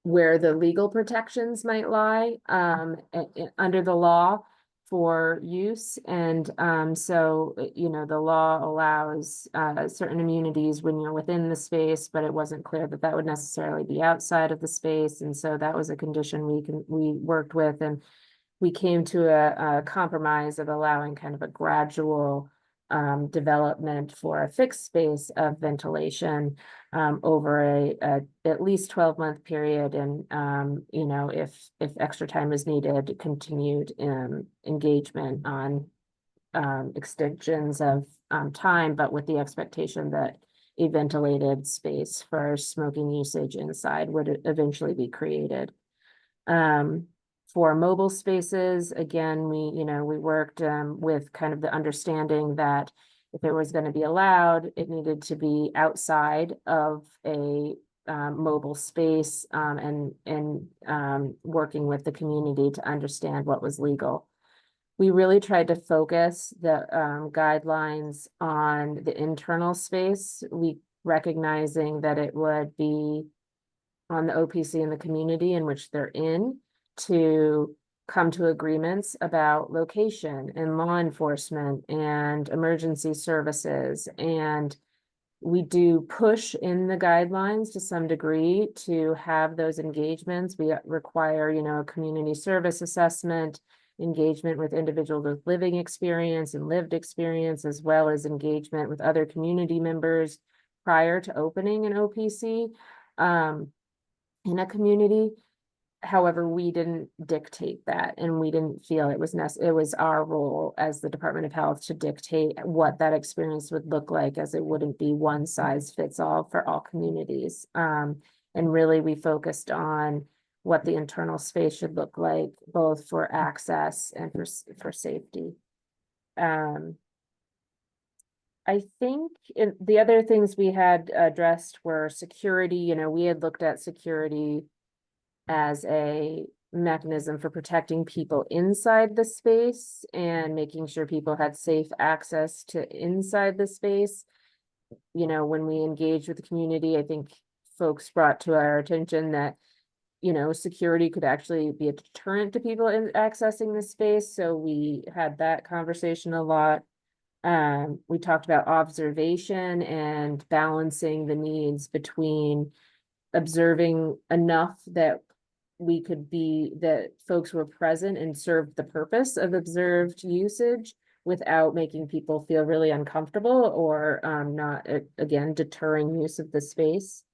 where the legal protections might lie under the law for use. And so, the law allows certain immunities when you're within the space, but it wasn't clear that that would necessarily be outside of the space. And so that was a condition we worked with, and we came to a compromise of allowing kind of a gradual development for a fixed space of ventilation over a at least 12-month period, and if extra time is needed, continued engagement on extensions of time, but with the expectation that a ventilated space for smoking usage inside would eventually be created. For mobile spaces, again, we worked with kind of the understanding that if it was going to be allowed, it needed to be outside of a mobile space, and working with the community to understand what was legal. We really tried to focus the guidelines on the internal space, recognizing that it would be on the OPC and the community in which they're in to come to agreements about location and law enforcement and emergency services. And we do push in the guidelines to some degree to have those engagements. We require, a community service assessment, engagement with individuals with living experience and lived experience, as well as engagement with other community members prior to opening an OPC in a community. However, we didn't dictate that, and we didn't feel it was our role as the Department of Health to dictate what that experience would look like, as it wouldn't be one size fits all for all communities. And really, we focused on what the internal space should look like, both for access and for safety. I think the other things we had addressed were security. We had looked at security as a mechanism for protecting people inside the space and making sure people had safe access to inside the space. When we engaged with the community, I think folks brought to our attention that, security could actually be a deterrent to people in accessing the space. So we had that conversation a lot. We talked about observation and balancing the needs between observing enough that that folks were present and served the purpose of observed usage without making people feel really uncomfortable or not, again, deterring use of the space.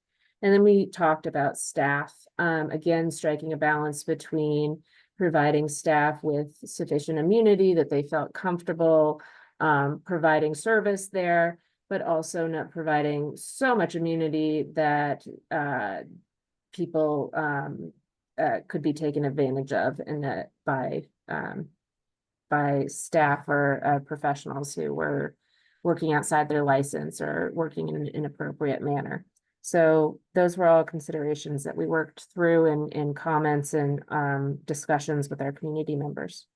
And then we talked about staff, again, striking a balance between providing staff with sufficient immunity that they felt comfortable providing service there, but also not providing so much immunity that people could be taken advantage of by staff or professionals who were working outside their license or working in an inappropriate manner. So those were all considerations that we worked through in comments and discussions with our community members.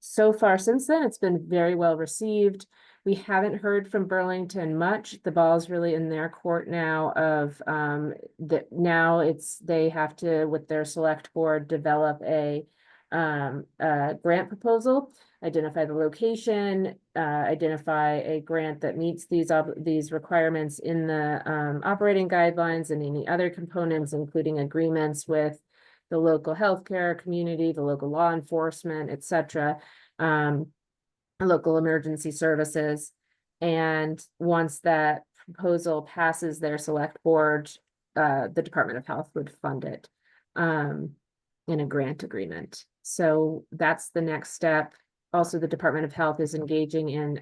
So far since then, it's been very well received. We haven't heard from Burlington much. The ball's really in their court now of that now they have to, with their select board, develop a grant proposal, identify the location, identify a grant that meets these requirements in the operating guidelines and any other components, including agreements with the local healthcare community, the local law enforcement, et cetera, local emergency services. And once that proposal passes their select board, the Department of Health would fund it in a grant agreement. So that's the next step. Also, the Department of Health is engaging in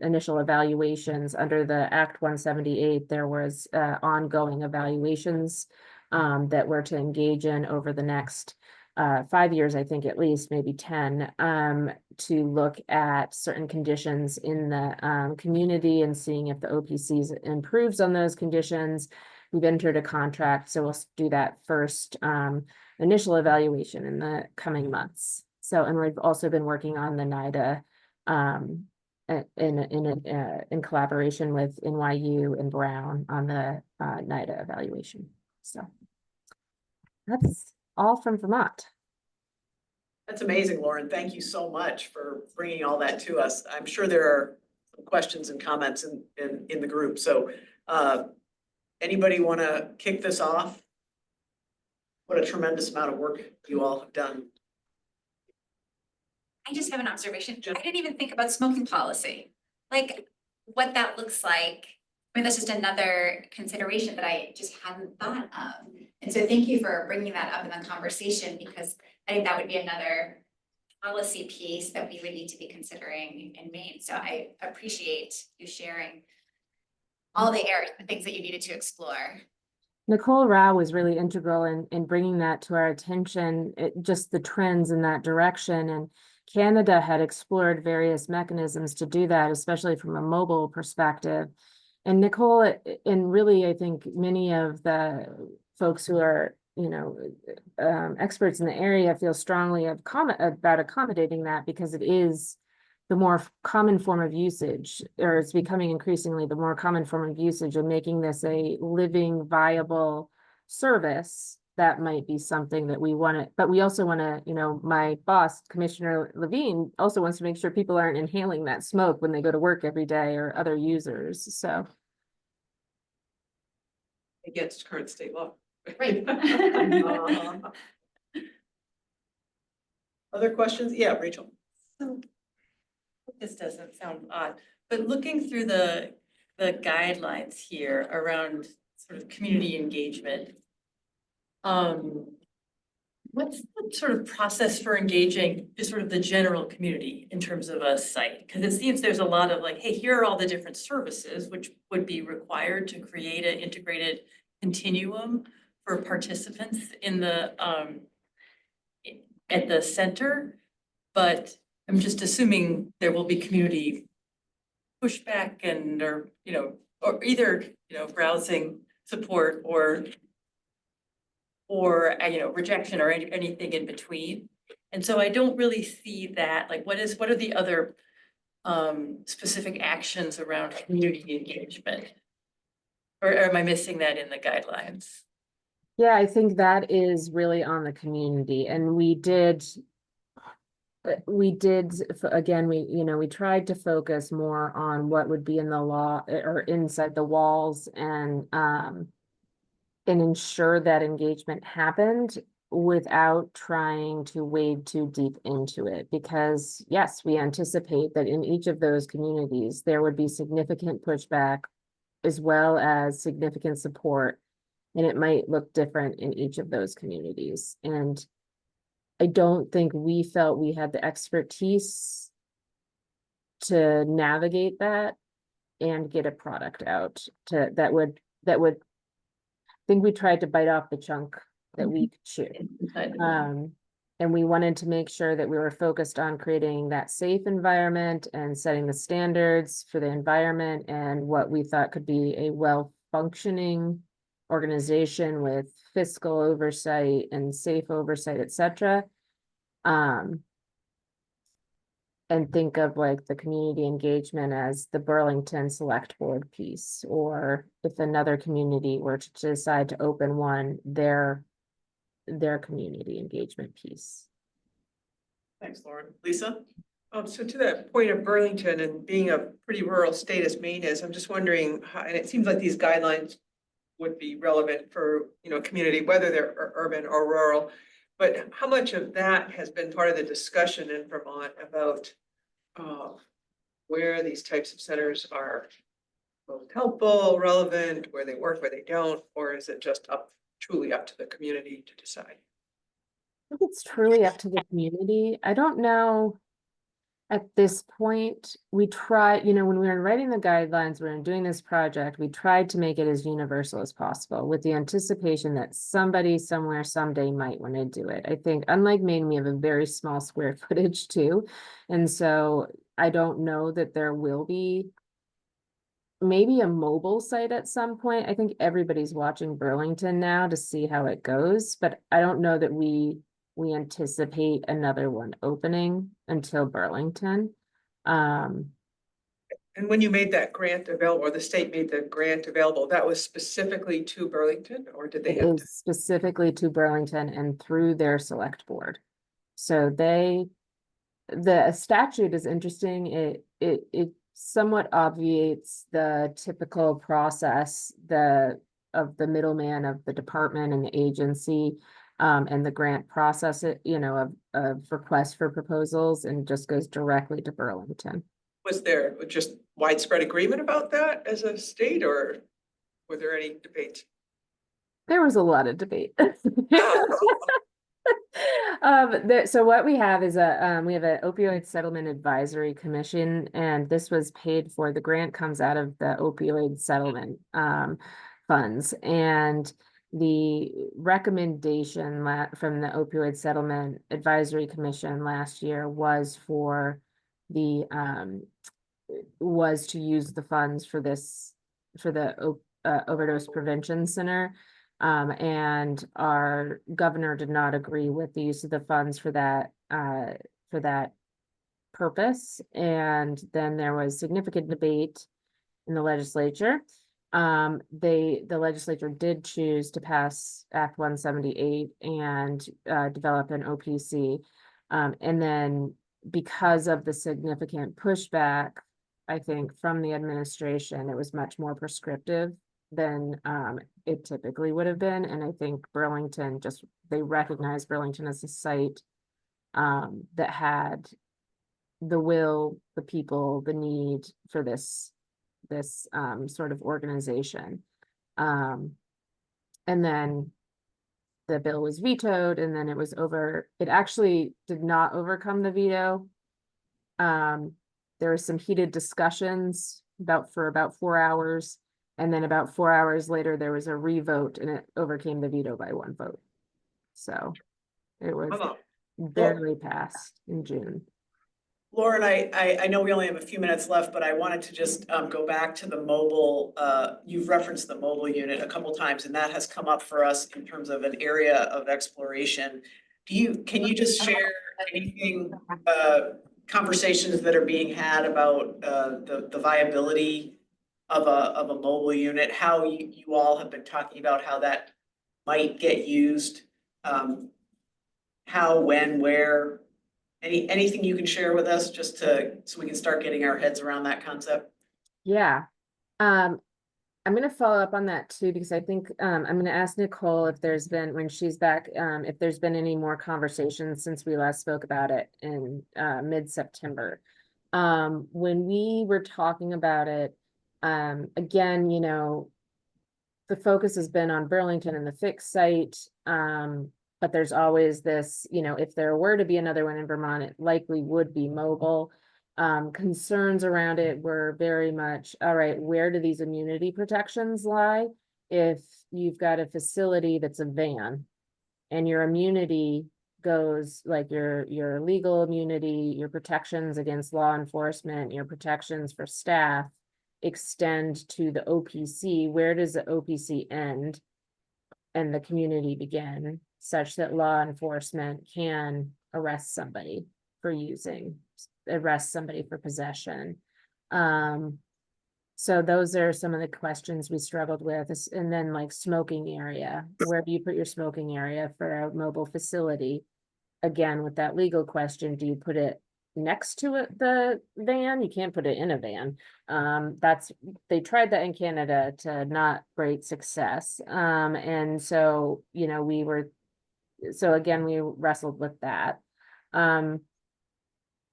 initial evaluations under the Act 178. There was ongoing evaluations that we're to engage in over the next 5 years, I think at least, maybe 10, to look at certain conditions in the community and seeing if the OPCs improves on those conditions. We've entered a contract, so we'll do that first initial evaluation in the coming months. So, and we've also been working on the NIDA in collaboration with NYU and Brown on the NIDA evaluation. So that's all from Vermont. That's amazing, Lauren. Thank you so much for bringing all that to us. I'm sure there are questions and comments in the group. So anybody want to kick this off? What a tremendous amount of work you all have done. I just have an observation. I didn't even think about smoking policy, like what that looks like. I mean, that's just another consideration that I just hadn't thought of. And so thank you for bringing that up in the conversation, because I think that would be another policy piece that we would need to be considering in Maine. So I appreciate you sharing all the things that you needed to explore. Nicole Rao was really integral in bringing that to our attention, just the trends in that direction. And Canada had explored various mechanisms to do that, especially from a mobile perspective. And Nicole, and really, I think many of the folks who are, experts in the area feel strongly about accommodating that, because it is the more common form of usage, or it's becoming increasingly the more common form of usage, and making this a living, viable service. That might be something that we want to, but we also want to, my boss, Commissioner Levine, also wants to make sure people aren't inhaling that smoke when they go to work every day, or other users, so. Against current state law. Right. Other questions? Yeah, Rachel. So this doesn't sound odd, but looking through the guidelines here around sort of community engagement, what's the sort of process for engaging just sort of the general community in terms of a site? Because it seems there's a lot of like, hey, here are all the different services which would be required to create an integrated continuum for participants in the at the center. But I'm just assuming there will be community pushback and, or either, browsing support or rejection, or anything in between. And so I don't really see that, like, what are the other specific actions around community engagement? Or am I missing that in the guidelines? Yeah, I think that is really on the community, and we did, again, we tried to focus more on what would be in the law or inside the walls, and ensure that engagement happened without trying to wade too deep into it. Because yes, we anticipate that in each of those communities, there would be significant pushback as well as significant support. And it might look different in each of those communities. And I don't think we felt we had the expertise to navigate that and get a product out that would, I think we tried to bite off the chunk that we could chew. And we wanted to make sure that we were focused on creating that safe environment and setting the standards for the environment and what we thought could be a well-functioning organization with fiscal oversight and safe oversight, et cetera. and think of like the community engagement as the Burlington Select Board piece, or if another community were to decide to open one, their community engagement piece. Thanks, Lauren. Lisa? So to that point of Burlington and being a pretty rural state as Maine is, I'm just wondering, and it seems like these guidelines would be relevant for, community, whether they're urban or rural. But how much of that has been part of the discussion in Vermont about where these types of centers are most helpful, relevant, where they work, where they don't, or is it just truly up to the community to decide? I think it's truly up to the community. I don't know. At this point, we try, when we were writing the guidelines, we were doing this project, we tried to make it as universal as possible with the anticipation that somebody somewhere someday might want to do it. I think unlike Maine, we have a very small square footage too. And so I don't know that there will be maybe a mobile site at some point. I think everybody's watching Burlington now to see how it goes, but I don't know that we anticipate another one opening until Burlington. And when you made that grant available, or the state made the grant available, that was specifically to Burlington, or did they It have to? is specifically to Burlington and through their select board. So the statute is interesting. It somewhat obviates the typical process, of the middleman of the department and the agency, and the grant process, of request for proposals, and just goes directly to Burlington. Was there just widespread agreement about that as a state, or were there any debates? There was a lot of debate. So what we have is we have an opioid settlement advisory commission, and this was paid for. The grant comes out of the opioid settlement funds, and the recommendation from the opioid settlement advisory commission last year was was to use the funds for the overdose prevention center. And our governor did not agree with the use of the funds for that purpose. And then there was significant debate in the legislature. The legislature did choose to pass Act 178 and develop an OPC. And then because of the significant pushback, I think, from the administration, it was much more prescriptive than it typically would have been. And I think Burlington they recognized Burlington as a site that had the will, the people, the need for this sort of organization. And then the bill was vetoed, and then it actually did not overcome the veto. There were some heated discussions for about 4 hours. And then about 4 hours later, there was a revote, and it overcame the veto by 1 vote. So it was barely passed in June. Lauren, I know we only have a few minutes left, but I wanted to just go back to the mobile, you've referenced the mobile unit a couple times, and that has come up for us in terms of an area of exploration. Can you just share anything, conversations that are being had about the viability of a mobile unit, how you all have been talking about how that might get used, how, when, where? Anything you can share with us just so we can start getting our heads around that concept? Yeah. I'm gonna follow up on that too, because I think I'm gonna ask Nicole if there's been, when she's back, if there's been any more conversations since we last spoke about it in mid-September. When we were talking about it, again, the focus has been on Burlington and the fixed site. But there's always this, if there were to be another one in Vermont, it likely would be mobile. Concerns around it were very much, all right, where do these immunity protections lie? If you've got a facility that's a van and your immunity goes, like your legal immunity, your protections against law enforcement, your protections for staff extend to the OPC, where does the OPC end and the community begin, such that law enforcement can arrest somebody for using, arrest somebody for possession. So those are some of the questions we struggled with, and then like smoking area, where do you put your smoking area for a mobile facility? Again, with that legal question, do you put it next to the van? You can't put it in a van. They tried that in Canada to not great success. And so, so again, we wrestled with that.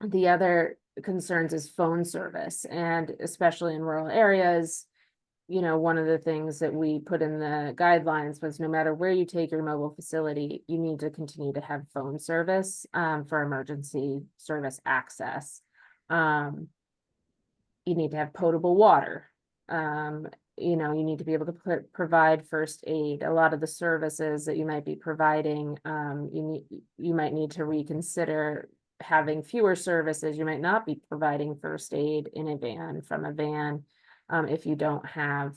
The other concerns is phone service, and especially in rural areas, one of the things that we put in the guidelines was no matter where you take your mobile facility, you need to continue to have phone service for emergency service access. You need to have potable water. You need to be able to provide first aid. A lot of the services that you might be providing, you might need to reconsider having fewer services. You might not be providing first aid in a van, from a van, if you don't have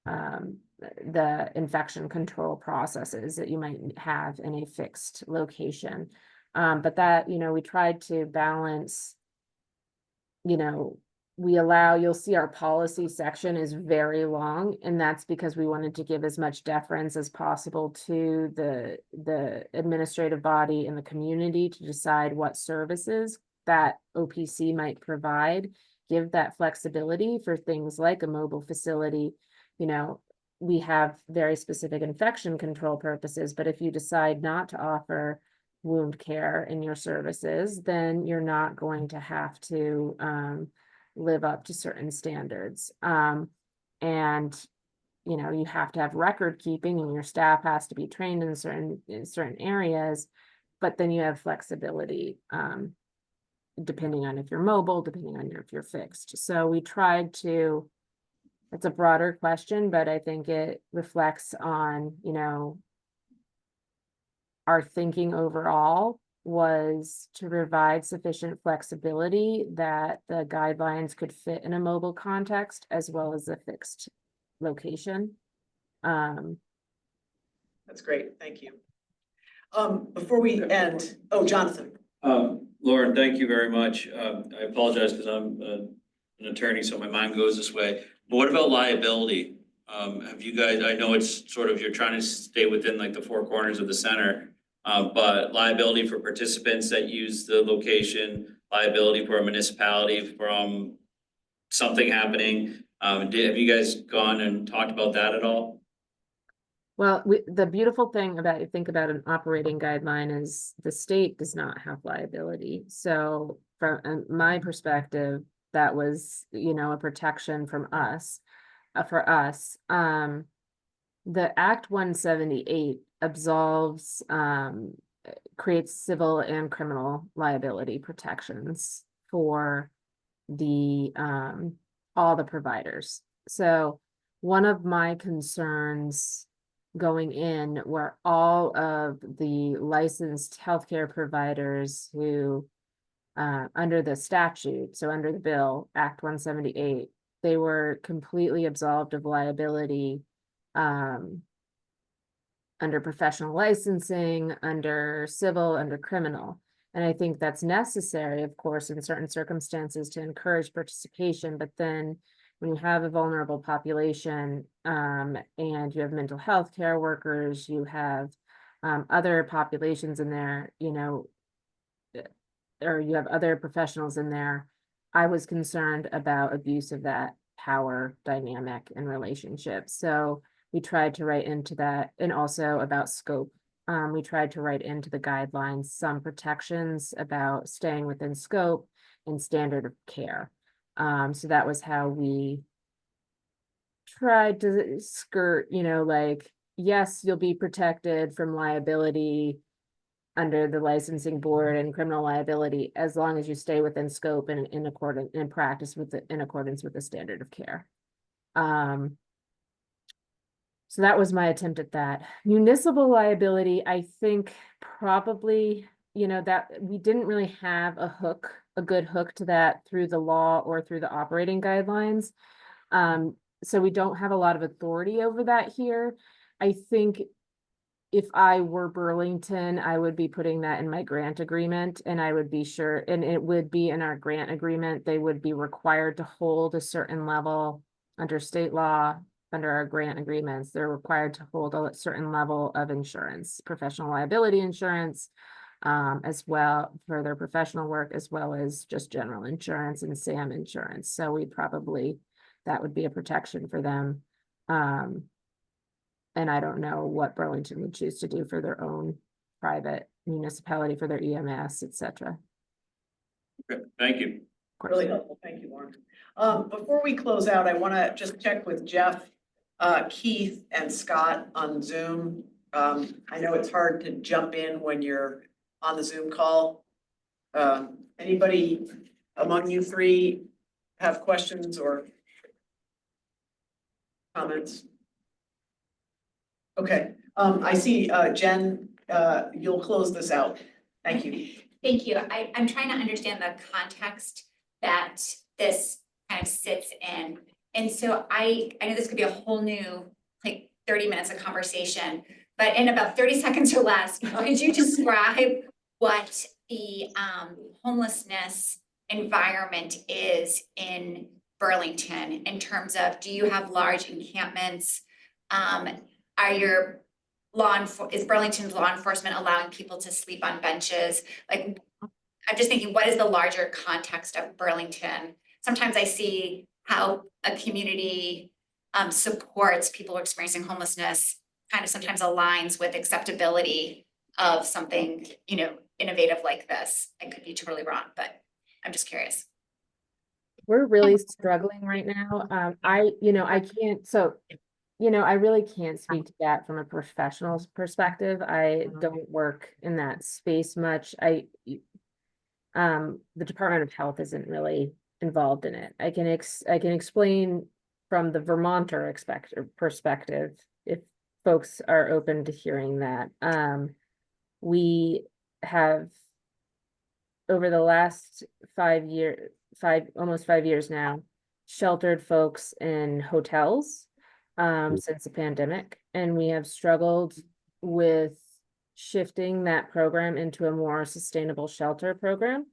the infection control processes that you might have in a fixed location. But that, we tried to balance, you'll see our policy section is very long, and that's because we wanted to give as much deference as possible to the administrative body and the community to decide what services that OPC might provide, give that flexibility for things like a mobile facility. We have very specific infection control purposes, but if you decide not to offer wound care in your services, then you're not going to have to live up to certain standards. And you have to have record keeping, and your staff has to be trained in certain areas, but then you have flexibility depending on if you're mobile, depending on if you're fixed. So we tried to, it's a broader question, but I think it reflects on, our thinking overall was to provide sufficient flexibility that the guidelines could fit in a mobile context as well as a fixed location. That's great, thank you. Before we end, Jonathan. Lauren, thank you very much. I apologize because I'm an attorney, so my mind goes this way. But what about liability? Have you guys, I know it's sort of, you're trying to stay within like the four corners of the center, but liability for participants that use the location, liability for a municipality from something happening. Have you guys gone and talked about that at all? Well, the beautiful thing about, you think about an operating guideline, is the state does not have liability. So from my perspective, that was, a protection from us, for us. The Act 178 absolves, creates civil and criminal liability protections for the, all the providers. So one of my concerns going in were all of the licensed healthcare providers who, under the statute, so under the bill, Act 178, they were completely absolved of liability, under professional licensing, under civil, under criminal. And I think that's necessary, of course, in certain circumstances to encourage participation, but then when you have a vulnerable population, and you have mental health care workers, you have other populations in there, or you have other professionals in there, I was concerned about abuse of that power dynamic and relationship. So we tried to write into that, and also about scope. We tried to write into the guidelines some protections about staying within scope and standard of care. So that was how we tried to skirt, like, yes, you'll be protected from liability under the licensing board and criminal liability, as long as you stay within scope and in accordance, in practice with in accordance with the standard of care. So that was my attempt at that. Municipal liability, I think probably, that we didn't really have a good hook to that through the law or through the operating guidelines. So we don't have a lot of authority over that here. I think if I were Burlington, I would be putting that in my grant agreement and I would be sure, and it would be in our grant agreement, they would be required to hold a certain level under state law, under our grant agreements, they're required to hold a certain level of insurance, professional liability insurance, as well for their professional work, as well as just general insurance and SAM insurance. So we probably, that would be a protection for them. And I don't know what Burlington would choose to do for their own private municipality for their EMS, et cetera. Okay, thank you. Really helpful. Thank you, Lauren. Before we close out, I want to just check with Jeff, Keith and Scott on Zoom. I know it's hard to jump in when you're on the Zoom call. Anybody among you three have questions or comments? Okay, I see, Jen, you'll close this out. Thank you. Thank you. I'm trying to understand the context that this kind of sits in. And so I know this could be a whole new, like 30 minutes of conversation, but in about 30 seconds or less, could you describe what the homelessness environment is in Burlington in terms of, do you have large encampments? Are your is Burlington's law enforcement allowing people to sleep on benches? Like, I'm just thinking, what is the larger context of Burlington? Sometimes I see how a community supports people experiencing homelessness, kind of sometimes aligns with acceptability of something, you know, innovative like this. I could be totally wrong, but I'm just curious. We're really struggling right now. I can't, so, I really can't speak to that from a professional's perspective. I don't work in that space much. The Department of Health isn't really involved in it. I can explain from the Vermonter perspective, if folks are open to hearing that. We have, over the last almost 5 years now, sheltered folks in hotels since the pandemic, and we have struggled with shifting that program into a more sustainable shelter program.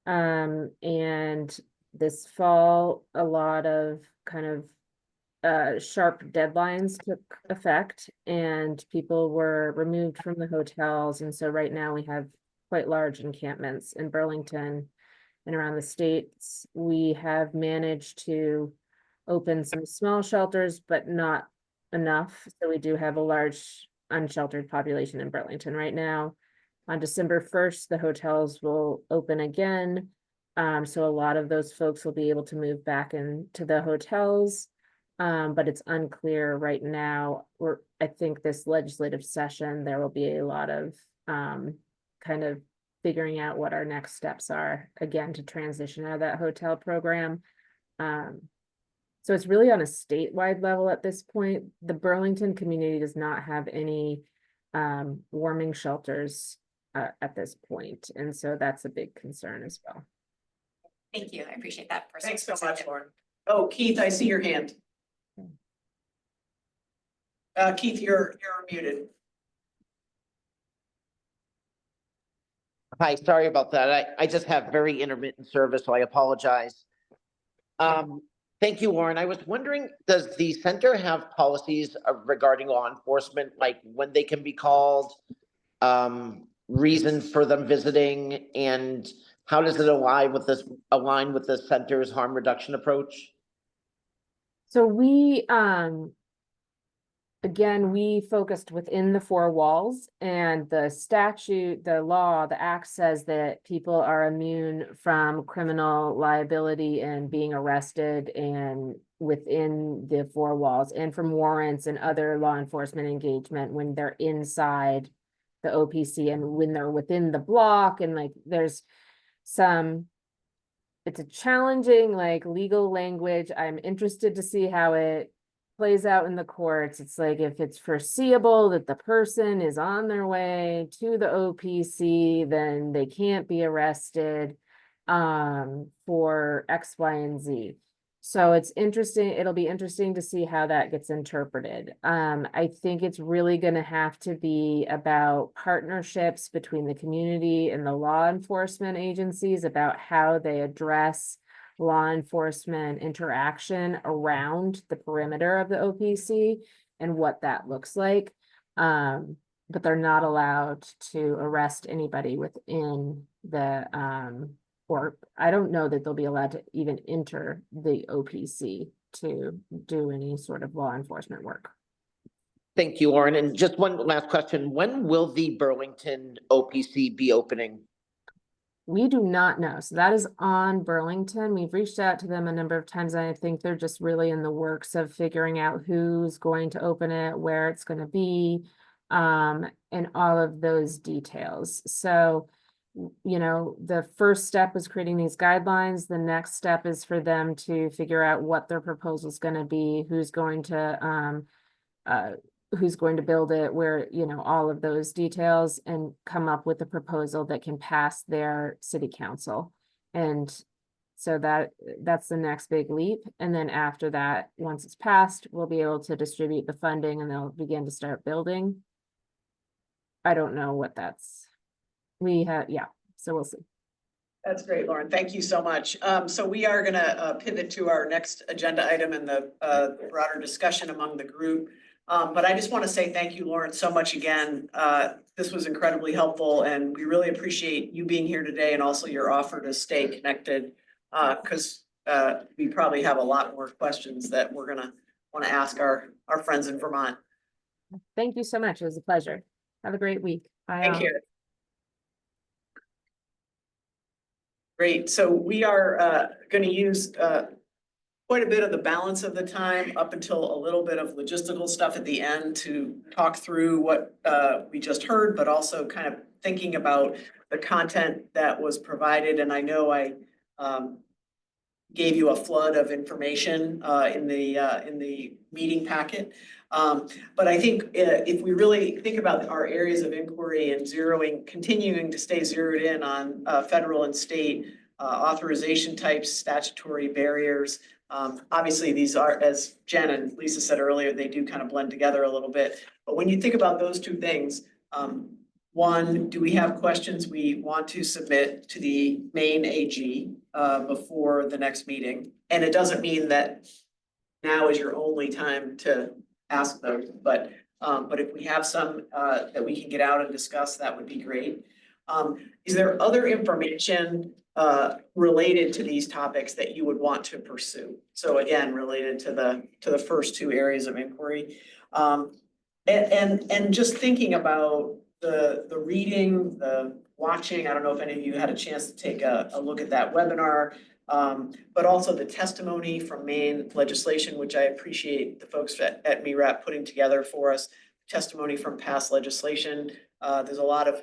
And this fall, a lot of kind of sharp deadlines took effect and people were removed from the hotels. And so right now we have quite large encampments in Burlington and around the states. We have managed to open some small shelters, but not enough. So we do have a large unsheltered population in Burlington right now. On December 1st, the hotels will open again. So a lot of those folks will be able to move back into the hotels. But it's unclear right now, or I think this legislative session, there will be a lot of kind of figuring out what our next steps are, again, to transition out of that hotel program. So it's really on a statewide level at this point. The Burlington community does not have any warming shelters at this point. And so that's a big concern as well. Thank you. I appreciate that. Thanks so much, Lauren. Oh, Keith, I see your hand. Keith, you're muted. Hi, sorry about that. I just have very intermittent service, so I apologize. Thank you, Lauren. I was wondering, does the center have policies regarding law enforcement, like when they can be called, reason for them visiting, and how does it align with the center's harm reduction approach? So we, again, we focused within the four walls, and the statute, the law, the act says that people are immune from criminal liability and being arrested and within the four walls, and from warrants and other law enforcement engagement when they're inside the OPC and when they're within the block. And like, there's it's a challenging, like, legal language. I'm interested to see how it plays out in the courts. It's like, if it's foreseeable that the person is on their way to the OPC, then they can't be arrested for X, Y, and Z. So it's interesting, it'll be interesting to see how that gets interpreted. I think it's really gonna have to be about partnerships between the community and the law enforcement agencies about how they address law enforcement interaction around the perimeter of the OPC and what that looks like. But they're not allowed to arrest anybody within the, or I don't know that they'll be allowed to even enter the OPC to do any sort of law enforcement work. Thank you, Lauren. And just one last question. When will the Burlington OPC be opening? We do not know. So that is on Burlington. We've reached out to them a number of times. And I think they're just really in the works of figuring out who's going to open it, where it's going to be, and all of those details. So, you know, the first step is creating these guidelines. The next step is for them to figure out what their proposal is going to be, who's going to build it, where, you know, all of those details, and come up with a proposal that can pass their city council. And so that's the next big leap. And then after that, once it's passed, we'll be able to distribute the funding and they'll begin to start building. I don't know what that's, so we'll see. That's great, Lauren. Thank you so much. So we are gonna pivot to our next agenda item in the broader discussion among the group. But I just want to say thank you, Lauren, so much again. This was incredibly helpful and we really appreciate you being here today and also your offer to stay connected. Because we probably have a lot more questions that we're gonna want to ask our friends in Vermont. Thank you so much. It was a pleasure. Have a great week. Bye. Thank all. you. Great. So we are going to use quite a bit of the balance of the time up until a little bit of logistical stuff at the end to talk through what we just heard, but also kind of thinking about the content that was provided. And I know I gave you a flood of information in the meeting packet. But I think if we really think about our areas of inquiry and continuing to stay zeroed in on federal and state authorization types, statutory barriers. Obviously, these are, as Jen and Lisa said earlier, they do kind of blend together a little bit. But when you think about those two things, one, do we have questions we want to submit to the main AG before the next meeting? And it doesn't mean that now is your only time to ask those, but if we have some that we can get out and discuss, that would be great. Is there other information related to these topics that you would want to pursue? So again, related to the first two areas of inquiry. And just thinking about the reading, the watching, I don't know if any of you had a chance to take a look at that webinar, but also the testimony from Maine legislation, which I appreciate the folks at MRAP putting together for us, testimony from past legislation. There's a lot of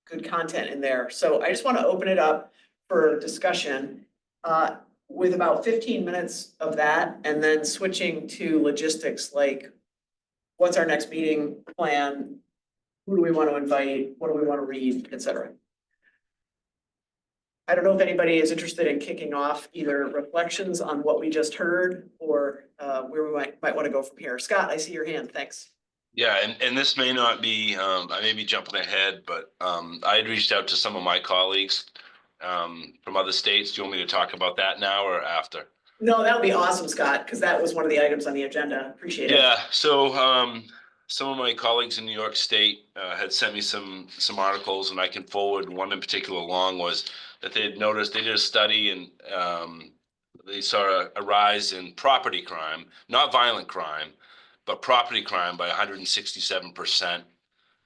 good content in there. So I just want to open it up for discussion with about 15 minutes of that, and then switching to logistics like what's our next meeting plan? Who do we want to invite? What do we want to read, et cetera? I don't know if anybody is interested in kicking off either reflections on what we just heard or where we might want to go from here. Scott, I see your hand. Thanks. Yeah, and this may not be, I may be jumping ahead, but I had reached out to some of my colleagues from other states. Do you want me to talk about that now or after? No, that would be awesome, Scott, because that was one of the items on the agenda. Appreciate it. Yeah, so some of my colleagues in New York State had sent me some articles, and I can forward one in particular along, was that they had noticed, they did a study and they saw a rise in property crime, not violent crime, but property crime by 167%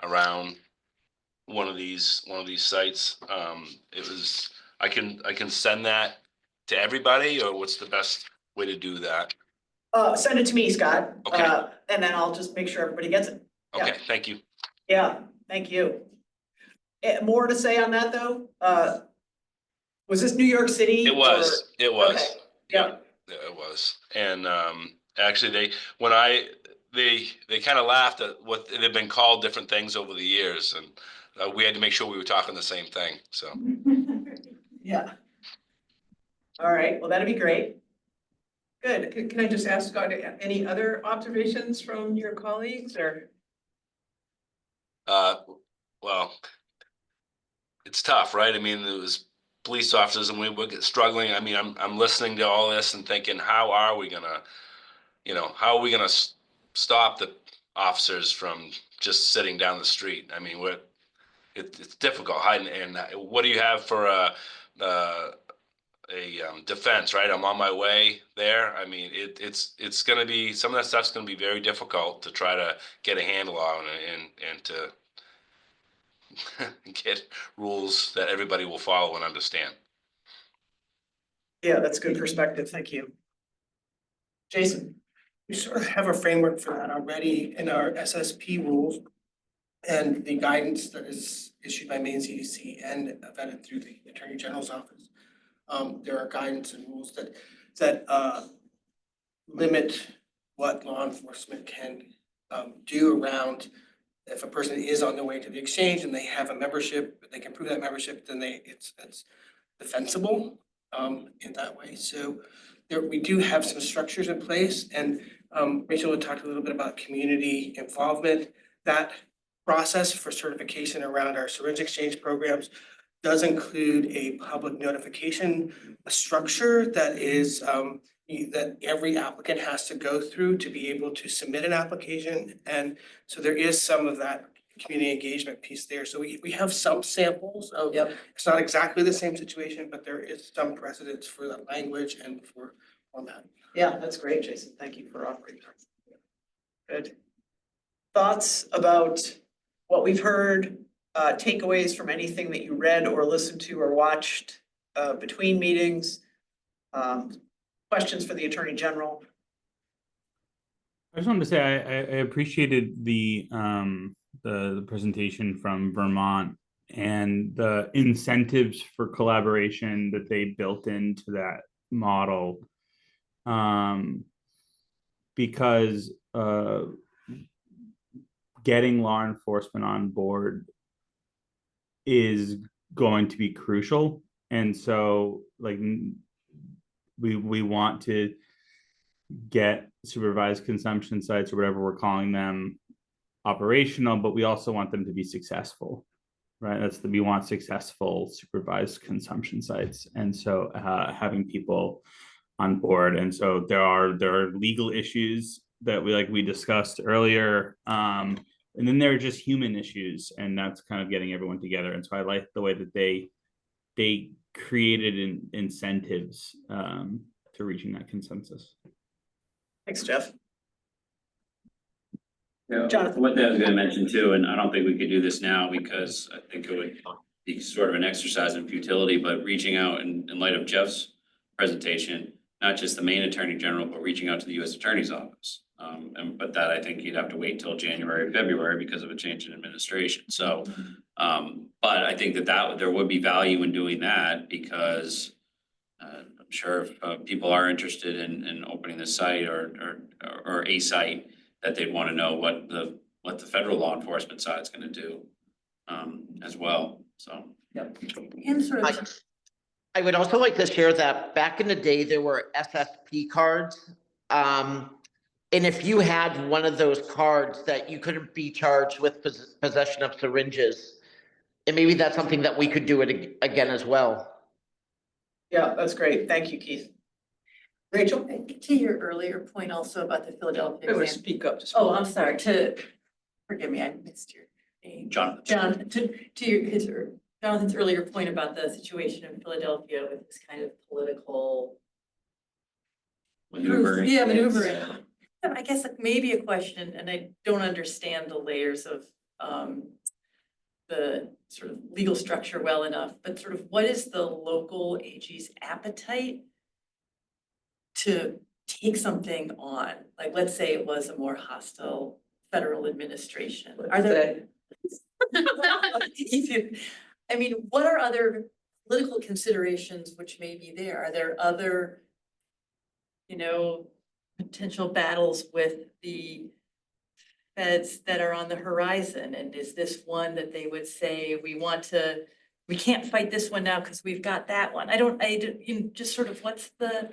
around one of these sites. It was, I can send that to everybody, or what's the best way to do that? Send it to me, Scott. Okay. And then I'll just make sure everybody gets it. Okay, thank you. Yeah, thank you. More to say on that, though? Was this New York City? It was. Okay. Yeah, it was. And actually, they kind of laughed at what they've been called different things over the years, and we had to make sure we were talking the same thing. So Yeah. All right. Well, that'd be great. Good. Can I just ask, Scott, any other observations from your colleagues or? Well, it's tough, right? I mean, there was police officers and we were struggling. I mean, I'm listening to all this and thinking, how are we gonna, how are we gonna stop the officers from just sitting down the street? I mean, it's difficult hiding. And what do you have for a defense, right? I'm on my way there. I mean, it's gonna be, some of that stuff's gonna be very difficult to try to get a handle on and to get rules that everybody will follow and understand. Yeah, that's good perspective. Thank you. Jason? We sort of have a framework for that already in our SSP rules and the guidance that is issued by Maine CDC and vetted through the Attorney General's office. There are guidance and rules that limit what law enforcement can do around if a person is on their way to the exchange and they have a membership, they can prove that membership, then it's defensible in that way. So there, we do have some structures in place, and Rachel had talked a little bit about community involvement. That process for certification around our syringe exchange programs does include a public notification, a structure that is that every applicant has to go through to be able to submit an application. And so there is some of that community engagement piece there. So we have some samples of, it's not exactly the same situation, but there is some precedence for that language and for format. Yeah, that's great, Jason. Thank you for offering that. Good. Thoughts about what we've heard, takeaways from anything that you read or listened to or watched between meetings? Questions for the Attorney General? I just wanted to say I appreciated the presentation from Vermont and the incentives for collaboration that they built into that model. Because getting law enforcement on board is going to be crucial. And so like we want to get supervised consumption sites or whatever we're calling them operational, but we also want them to be successful, right? We want successful supervised consumption sites. And so having people on board. And so there are legal issues that we discussed earlier. And then there are just human issues, and that's kind of getting everyone together. And so I like the way that they created incentives to reaching that consensus. Thanks, Jeff. Yeah, Jonathan. what I was gonna mention too, and I don't think we could do this now because I think it would be sort of an exercise in futility, but reaching out in light of Jeff's presentation, not just the Maine Attorney General, but reaching out to the U.S. Attorney's Office. But that I think you'd have to wait till January, February because of a change in administration. So, but I think that there would be value in doing that because I'm sure if people are interested in opening this site or a site, that they'd want to know what the federal law enforcement side is going to do as well. So. Yep. And sort of, I would also like to share that back in the day, there were SSP cards. And if you had one of those cards that you couldn't be charged with possession of syringes, and maybe that's something that we could do it again as well. Yeah, that's great. Thank you, Keith. Rachel? to your earlier point also about the Philadelphia Wait, exam. speak up. Oh, I'm sorry, forgive me, I missed your name. Jonathan. Jonathan's earlier point about the situation in Philadelphia with this kind of political. Maneuvering. Yeah, maneuvering. Yeah, I guess maybe a question, and I don't understand the layers of the sort of legal structure well enough, but sort of what is the local AG's appetite to take something on? Like, let's say it was a more hostile federal administration. Are there? I mean, what are other political considerations which may be there? Are there other, potential battles with the feds that are on the horizon? And is this one that they would say, we can't fight this one now because we've got that one? Just sort of what's the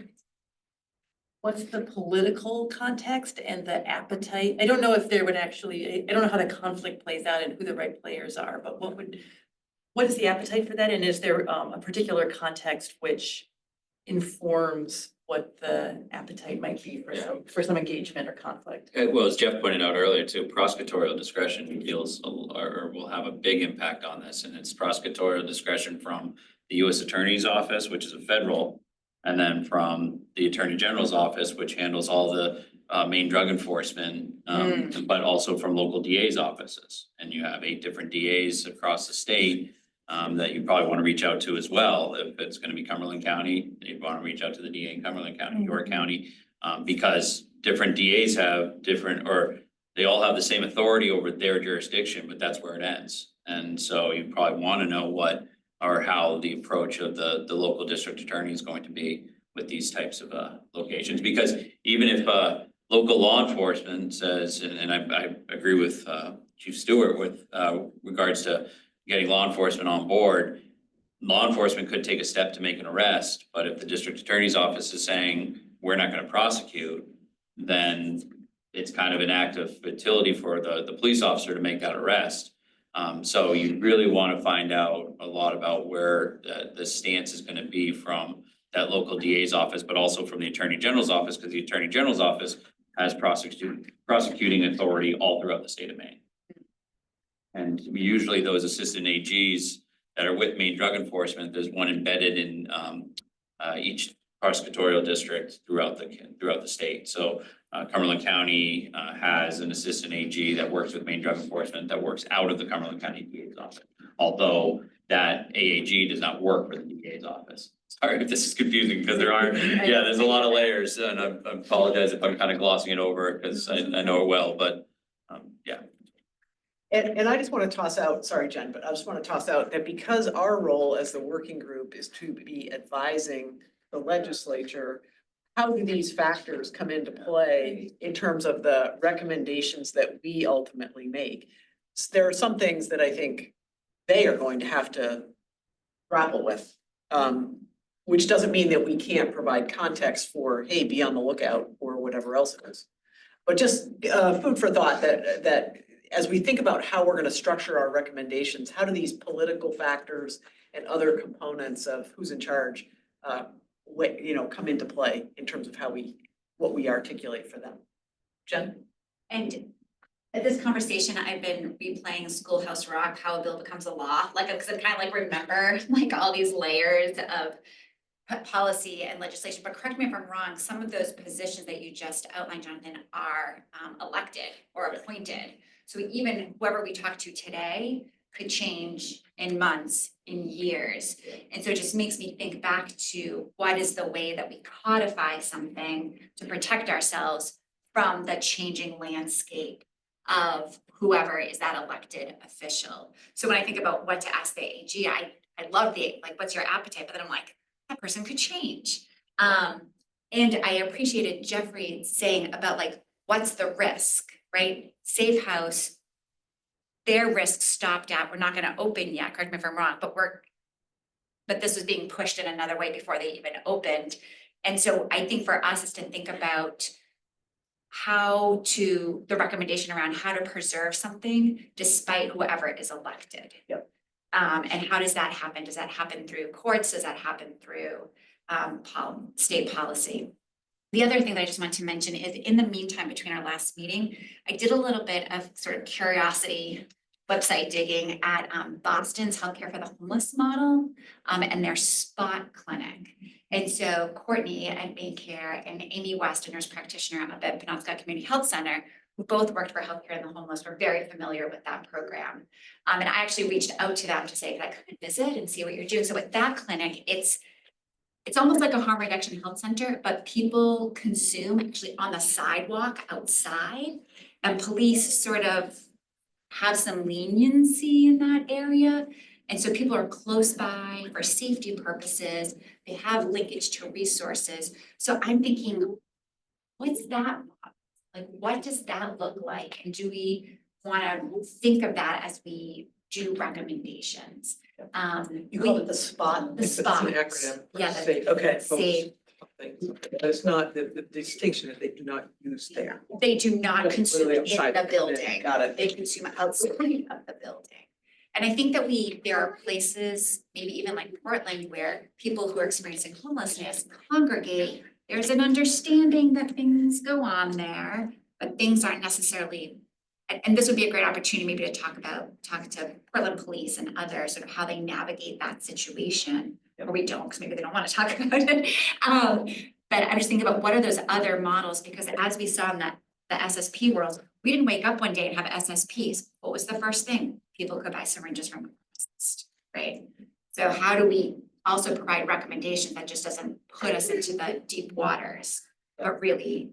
what's the political context and the appetite? I don't know if there would actually, I don't know how the conflict plays out and who the right players are, but what is the appetite for that? And is there a particular context which informs what the appetite might be for some engagement or conflict? Well, as Jeff pointed out earlier too, prosecutorial discretion deals or will have a big impact on this, and it's prosecutorial discretion from the U.S. Attorney's Office, which is a federal, and then from the Attorney General's Office, which handles all the main drug enforcement, but also from local DA's offices. And you have 8 different DAs across the state that you probably want to reach out to as well. If it's going to be Cumberland County, you'd want to reach out to the DA in Cumberland County, York County, because different DAs have different, or they all have the same authority over their jurisdiction, but that's where it ends. And so you probably want to know what or how the approach of the local district attorney is going to be with these types of locations. Because even if local law enforcement says, and I agree with Chief Stewart with regards to getting law enforcement on board, law enforcement could take a step to make an arrest, but if the district attorney's office is saying, we're not gonna prosecute, then it's kind of an act of futility for the police officer to make that arrest. So you really wanna find out a lot about where the stance is gonna be from that local DA's office, but also from the Attorney General's office, because the Attorney General's office has prosecuting authority all throughout the state of Maine. And usually those assistant AGs that are with Maine Drug Enforcement, there's one embedded in each prosecutorial district throughout the state. So Cumberland County has an assistant AG that works with Maine Drug Enforcement that works out of the Cumberland County DA's office. Although that AAG does not work for the DA's office. Sorry if this is confusing because there are, there's a lot of layers, and I apologize if I'm kind of glossing it over because I know it well, but yeah. And I just want to toss out, sorry, Jen, but I just want to toss out that because our role as the working group is to be advising the legislature, how do these factors come into play in terms of the recommendations that we ultimately make? There are some things that I think they are going to have to grapple with, which doesn't mean that we can't provide context for, hey, be on the lookout or whatever else it is. But just food for thought that as we think about how we're going to structure our recommendations, how do these political factors and other components of who's in charge, come into play in terms of what we articulate for them? Jen? And at this conversation, I've been replaying Schoolhouse Rock, How a Bill Becomes a Law, because I kind of remember all these layers of policy and legislation, but correct me if I'm wrong, some of those positions that you just outlined, Jonathan, are elected or appointed. So even whoever we talk to today could change in months, in years. And so it just makes me think back to what is the way that we codify something to protect ourselves from the changing landscape of whoever is that elected official. So when I think about what to ask the AG, I love what's your appetite? But then I'm like, that person could change. And I appreciated Jeffrey saying about what's the risk, right? Safe House, their risk stopped at, we're not gonna open yet, correct me if I'm wrong, but this was being pushed in another way before they even opened. And so I think for us is to think about the recommendation around how to preserve something despite whoever is elected. Yep. And how does that happen? Does that happen through courts? Does that happen through state policy? The other thing that I just want to mention is in the meantime, between our last meeting, I did a little bit of sort of curiosity website digging at Boston's Healthcare for the Homeless model and their spot clinic. And so Courtney at Maycare and Amy West, a nurse practitioner up at Penobscot Community Health Center, who both worked for Healthcare and the Homeless, were very familiar with that program. And I actually reached out to them to say, could I come and visit and see what you're doing? So at that clinic, it's almost like a harm reduction health center, but people consume actually on the sidewalk outside, and police sort of have some leniency in that area. And so people are close by for safety purposes. They have linkage to resources. So I'm thinking, what's that? What does that look like? And do we want to think of that as we do recommendations? You call it the spot? The spot. It's an acronym. Yeah, Safe. Okay. Safe things, but it's not, the distinction that they do not use there. They do not Just consume literally in outside the the building. Got it. They consume outside of the building. And I think that there are places, maybe even like Portland, where people who are experiencing homelessness congregate. There's an understanding that things go on there, but things aren't necessarily. And this would be a great opportunity maybe to talk to Portland Police and others, sort of how they navigate that situation. Or we don't, because maybe they don't want to talk about it. But I'm just thinking about what are those other models, because as we saw in the SSP world, we didn't wake up one day and have SSPs. What was the first thing? People could buy syringes from a pharmacist, right? So how do we also provide recommendations that just doesn't put us into the deep waters, but really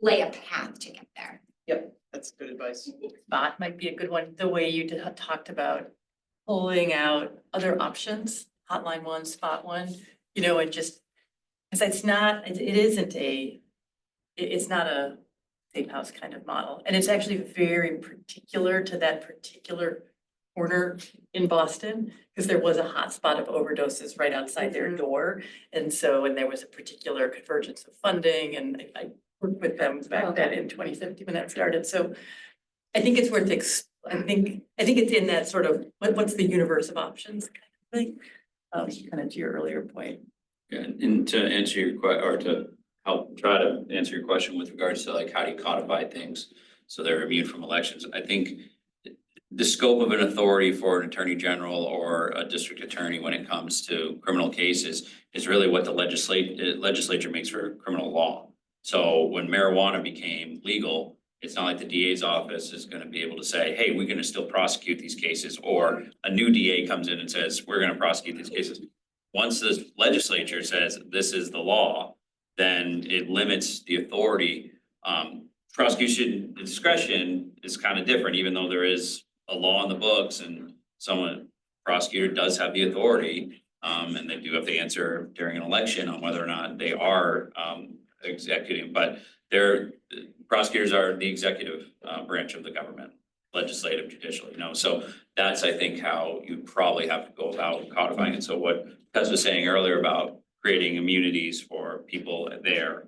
lay a path to get there? That's good advice. Spot might be a good one, the way you talked about pulling out other options, hotline one, spot one, you know, and just, because it's not a safe house kind of model. And it's actually very particular to that particular corner in Boston, because there was a hotspot of overdoses right outside their door. And there was a particular convergence of funding, and I worked with them back then in 2015 when that started. So I think it's worth, I think it's in that sort of, what's the universe of options kind of thing, kind of to your earlier point. Yeah, and to answer your or to help try to answer your question with regards to like, how do you codify things so they're immune from elections? I think the scope of an authority for an attorney general or a district attorney when it comes to criminal cases is really what the legislature makes for criminal law. So when marijuana became legal, it's not like the DA's office is going to be able to say, hey, we're going to still prosecute these cases, or a new DA comes in and says, we're going to prosecute these cases. Once the legislature says this is the law, then it limits the authority. Prosecution discretion is kind of different, even though there is a law in the books and prosecutor does have the authority. And they do have to answer during an election on whether or not they are executing, but prosecutors are the executive branch of the government, legislative, judicial, you know, so that's, I think, how you probably have to go about codifying it. So what Tess was saying earlier about creating immunities for people there,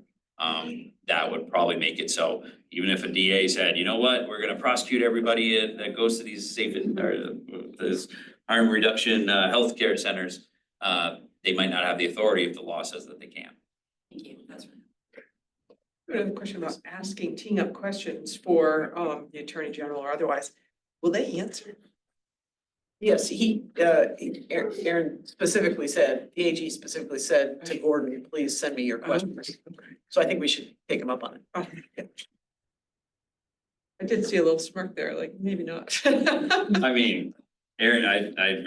that would probably make it so even if a DA said, you know what, we're gonna prosecute everybody that goes to these this harm reduction healthcare centers, they might not have the authority if the law says that they can. Thank you, that's right. Another question about teeing up questions for the Attorney General or otherwise. Will they answer? Yes, Aaron specifically said, the AG specifically said to Gordon, please send me your questions. So I think we should take him up on it. Oh, yeah. I did see a little smirk there, like maybe not. I mean, Aaron, I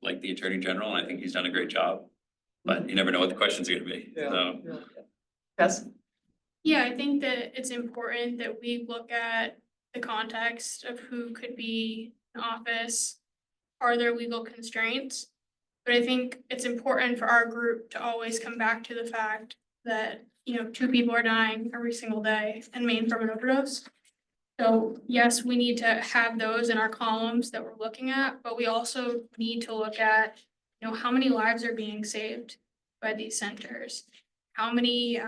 like the Attorney General, and I think he's done a great job, but you never know what the questions are gonna be, so. Yes? Yeah, I think that it's important that we look at the context of who could be in office, are there legal constraints? But I think it's important for our group to always come back to the fact that, 2 people are dying every single day in Maine from an overdose. So yes, we need to have those in our columns that we're looking at, but we also need to look at, how many lives are being saved by these centers? How many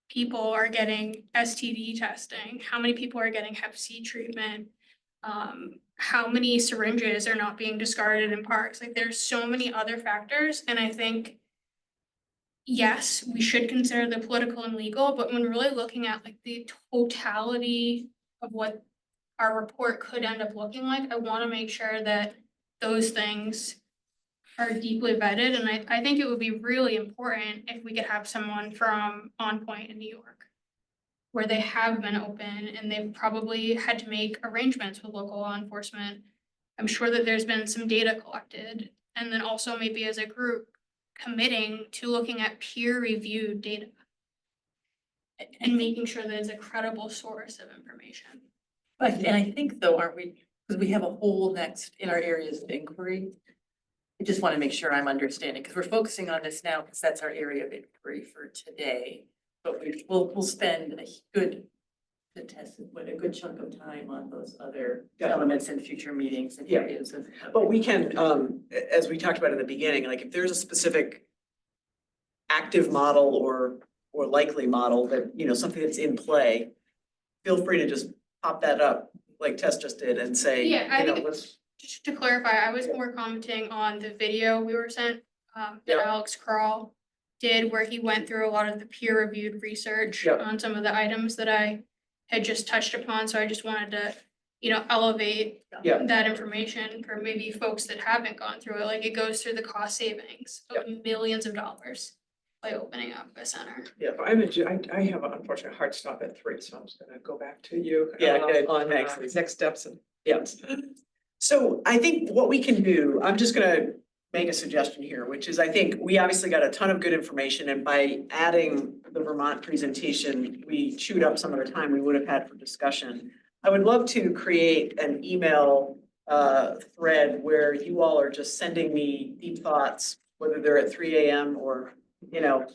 people are getting STD testing? How many people are getting Hep C treatment? How many syringes are not being discarded in parks? Like, there's so many other factors, and I think, yes, we should consider the political and legal, but when really looking at like the totality of what our report could end up looking like, I want to make sure that those things are deeply vetted, and I think it would be really important if we could have someone from On Point in New York, where they have been open and they've probably had to make arrangements with local law enforcement. I'm sure that there's been some data collected, and then also maybe as a group committing to looking at peer-reviewed data and making sure that it's a credible source of information. And I think though, aren't we, because we have a whole next in our areas of inquiry. I just want to make sure I'm understanding, because we're focusing on this now because that's our area of inquiry for today. But we'll spend a good chunk of time on those other elements in future meetings and areas of. But we can, as we talked about in the beginning, like if there's a specific active model or likely model that, you know, something that's in play, feel free to just pop that up like Tess just did and say, Yeah, I you know, think- let's. Just to clarify, I was more commenting on the video we were sent, that Yep. Alex Crawl did, where he went through a lot of the peer-reviewed research Yep. on some of the items that I had just touched upon, so I just wanted to, you know, elevate Yeah. that information for maybe folks that haven't gone through it, like it goes through the cost savings of millions of dollars by opening up a center. Yeah, but I have an unfortunate hard stop at 3, so I'm just gonna go back to you. Yeah, good. On Thanks. next steps and. Yes. So I think what we can do, I'm just gonna make a suggestion here, which is I think we obviously got a ton of good information, and by adding the Vermont presentation, we chewed up some of the time we would have had for discussion. I would love to create an email thread where you all are just sending me deep thoughts, whether they're at 3 AM or, you know,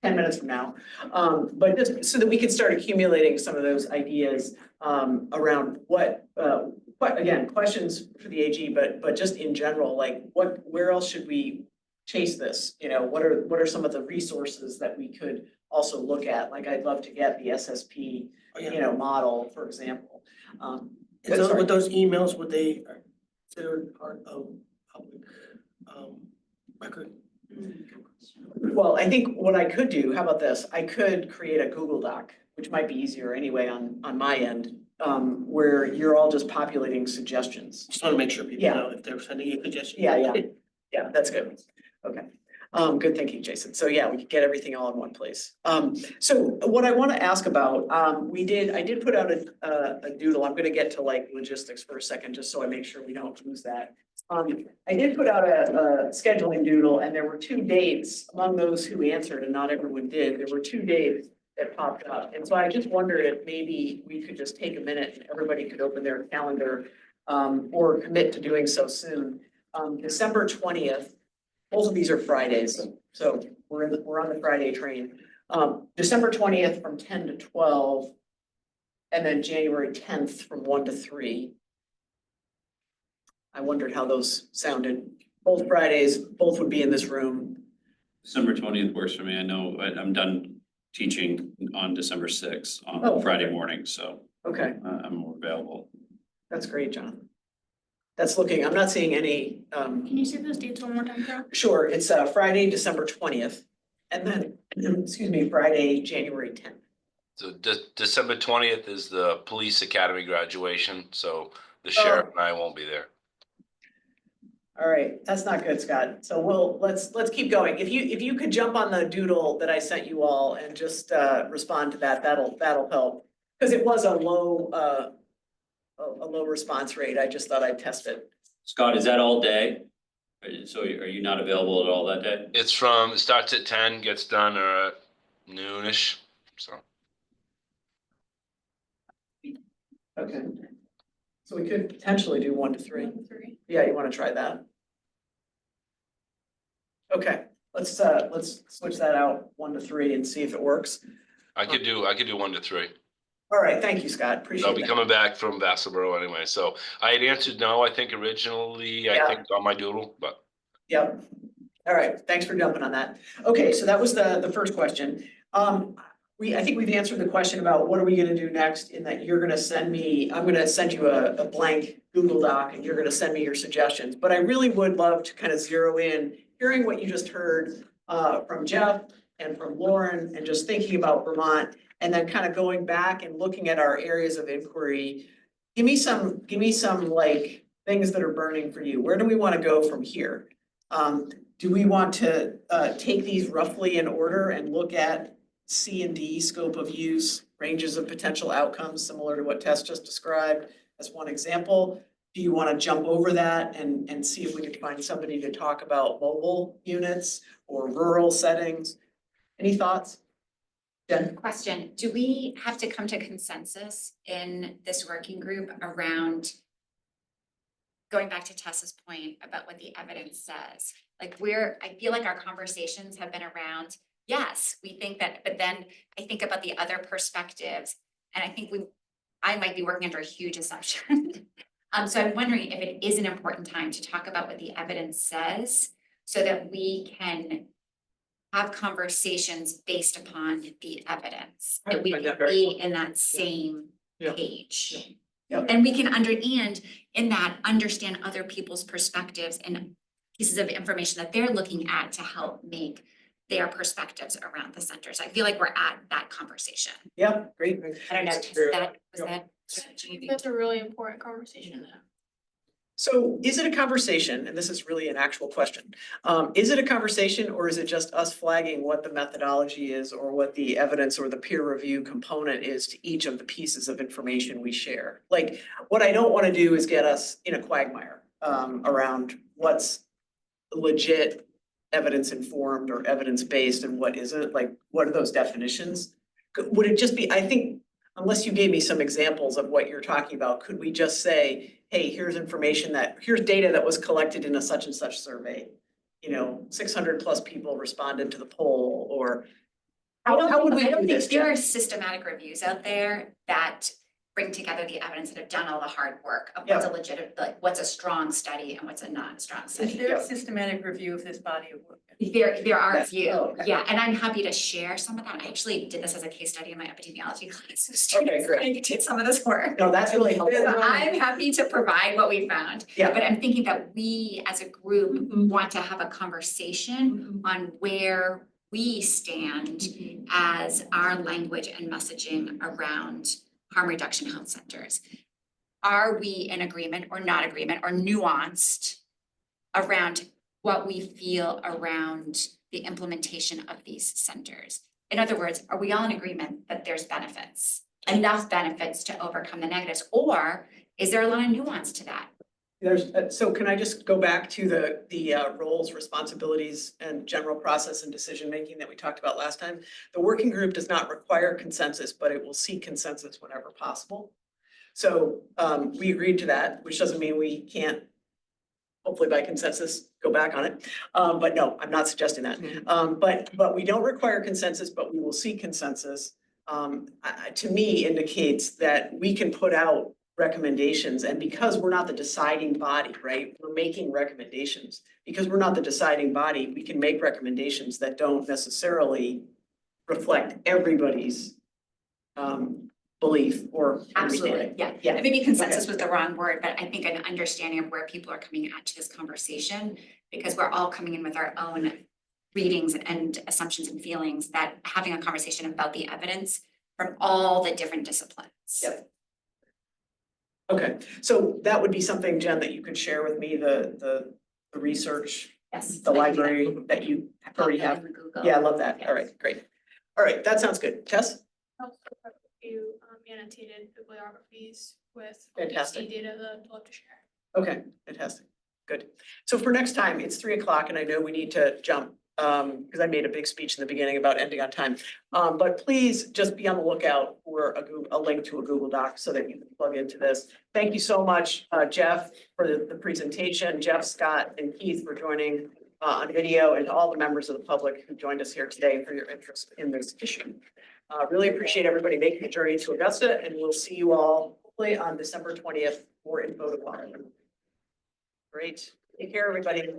10 minutes from now. But just so that we can start accumulating some of those ideas around what again, questions for the AG, but just in general, like where else should we chase this? You know, what are some of the resources that we could also look at? Like, I'd love to get the SSP, you know, model, for example. And so with those emails, would they consider part of public record? Well, I think what I could do, how about this? I could create a Google Doc, which might be easier anyway on my end, where you're all just populating suggestions. Just want to make sure people Yeah. know if they're sending you suggestions. Yeah, that's good. Okay. Good thinking, Jason. So yeah, we could get everything all in one place. So what I want to ask about, I did put out a doodle. I'm gonna get to like logistics for a second, just so I make sure we don't lose that. I did put out a scheduling doodle, and there were 2 dates among those who answered, and not everyone did. There were 2 dates that popped up. And so I just wondered if maybe we could just take a minute and everybody could open their calendar or commit to doing so soon. December 20th, both of these are Fridays, so we're on the Friday train. December 20th from 10 to 12, and then January 10th from 1 to 3. I wondered how those sounded. Both Fridays, both would be in this room. December 20th works for me. I know I'm done teaching on December 6th Oh. on Friday morning, so Okay, I'm more available. that's great, John. That's looking, I'm not seeing any, Can you say those dates one more time, Carol? sure, it's Friday, December 20th, and then, excuse me, Friday, January 10th. So December 20th is the police academy graduation, so the sheriff and I won't be there. All right, that's not good, Scott. So let's keep going. If you could jump on the doodle that I sent you all and just respond to that, that'll help. Because it was a low response rate. I just thought I'd test it. Scott, is that all day? So are you not available at all that day? It starts at 10, gets done at noonish, so. Okay. So we could potentially do 1 to 3. 1 to 3. Yeah, you want to try that? Okay, let's switch that out 1 to 3 and see if it works. I could do 1 to 3. All right, thank you, Scott. I'll Appreciate be that. coming back from Vassalboro anyway, so I had answered no, I think originally, Yeah. I think on my doodle, but. Yep. All right, thanks for jumping on that. Okay, so that was the first question. I think we've answered the question about what are we gonna do next, in that you're gonna send me, I'm gonna send you a blank Google Doc and you're gonna send me your suggestions. But I really would love to kind of zero in, hearing what you just heard from Jeff and from Lauren, and just thinking about Vermont, and then kind of going back and looking at our areas of inquiry. Give me some like things that are burning for you. Where do we want to go from here? Do we want to take these roughly in order and look at C and D, scope of use, ranges of potential outcomes, similar to what Tess just described as one example? Do you want to jump over that and see if we can find somebody to talk about mobile units or rural settings? Any thoughts? Jen? Question, do we have to come to consensus in this working group around going back to Tessa's point about what the evidence says? Like I feel like our conversations have been around, yes, we think that, but then I think about the other perspectives, and I think I might be working under a huge assumption. So I'm wondering if it is an important time to talk about what the evidence says, so that we can have conversations based upon the evidence. I That we find can that very be in that same Yeah. page. Yeah. And we can and in that, understand other people's perspectives and pieces of information that they're looking at to help make their perspectives around the centers. I feel like we're at that conversation. Yeah, great. I don't know, was Yeah. that? That's a really important conversation. So is it a conversation, and this is really an actual question, is it a conversation or is it just us flagging what the methodology is or what the evidence or the peer review component is to each of the pieces of information we share? Like, what I don't want to do is get us in a quagmire around what's legit evidence informed or evidence based and what isn't, like, what are those definitions? Would it just be, I think, unless you gave me some examples of what you're talking about, could we just say, hey, here's here's data that was collected in a such and such survey? 600 plus people responded to the poll, or how would we I don't do think this? there are systematic reviews out there that bring together the evidence that have done all the hard work of what's a legitimate, like what's a strong study and what's a not strong Is study. there a systematic review of this body of work? There are a Yes. few, Oh, okay. yeah, and I'm happy to share some of that. I actually did this as a case study in my epidemiology class. So Okay, students great. did some of this work. No, that's really So helpful. I'm happy to provide what we found. Yeah. But I'm thinking that we as a group Mm-hmm. want to have a conversation on where we stand as our language and messaging around harm reduction health centers. Are we in agreement or not agreement or nuanced around what we feel around the implementation of these centers? In other words, are we all in agreement that there's benefits, enough benefits to overcome the negatives, or is there a lot of nuance to that? So can I just go back to the roles, responsibilities, and general process and decision-making that we talked about last time? The working group does not require consensus, but it will seek consensus whenever possible. So we agreed to that, which doesn't mean we can't, hopefully by consensus, go back on it. But no, I'm not suggesting that. But we don't require consensus, but we will seek consensus. To me indicates that we can put out recommendations, and because we're not the deciding body, right? We're making recommendations. Because we're not the deciding body, we can make recommendations that don't necessarily reflect everybody's belief or Absolutely, understanding. yeah. Yeah. And maybe consensus was the wrong word, but I think an understanding of where people are coming at to this conversation, because we're all coming in with our own readings and assumptions and feelings, that having a conversation about the evidence from all the different disciplines. Yep. Okay, so that would be something, Jen, that you could share with me, the research, Yes. the library that you already have. Google. Yeah, I love that. All right, great. All right, that sounds good. Tess? Also, a few annotated bibliographies with Fantastic. data that I'd love to share. Okay, fantastic. Good. So for next time, it's 3:00 and I know we need to jump because I made a big speech in the beginning about ending on time. But please just be on the lookout for a link to a Google Doc so that you can plug into this. Thank you so much, Jeff, for the presentation, Jeff, Scott, and Keith for joining on video, and to all the members of the public who joined us here today for your interest in this issue. Really appreciate everybody making the journey to Augusta, and we'll see you all hopefully on December 20th for info to follow. Great. Take care, everybody.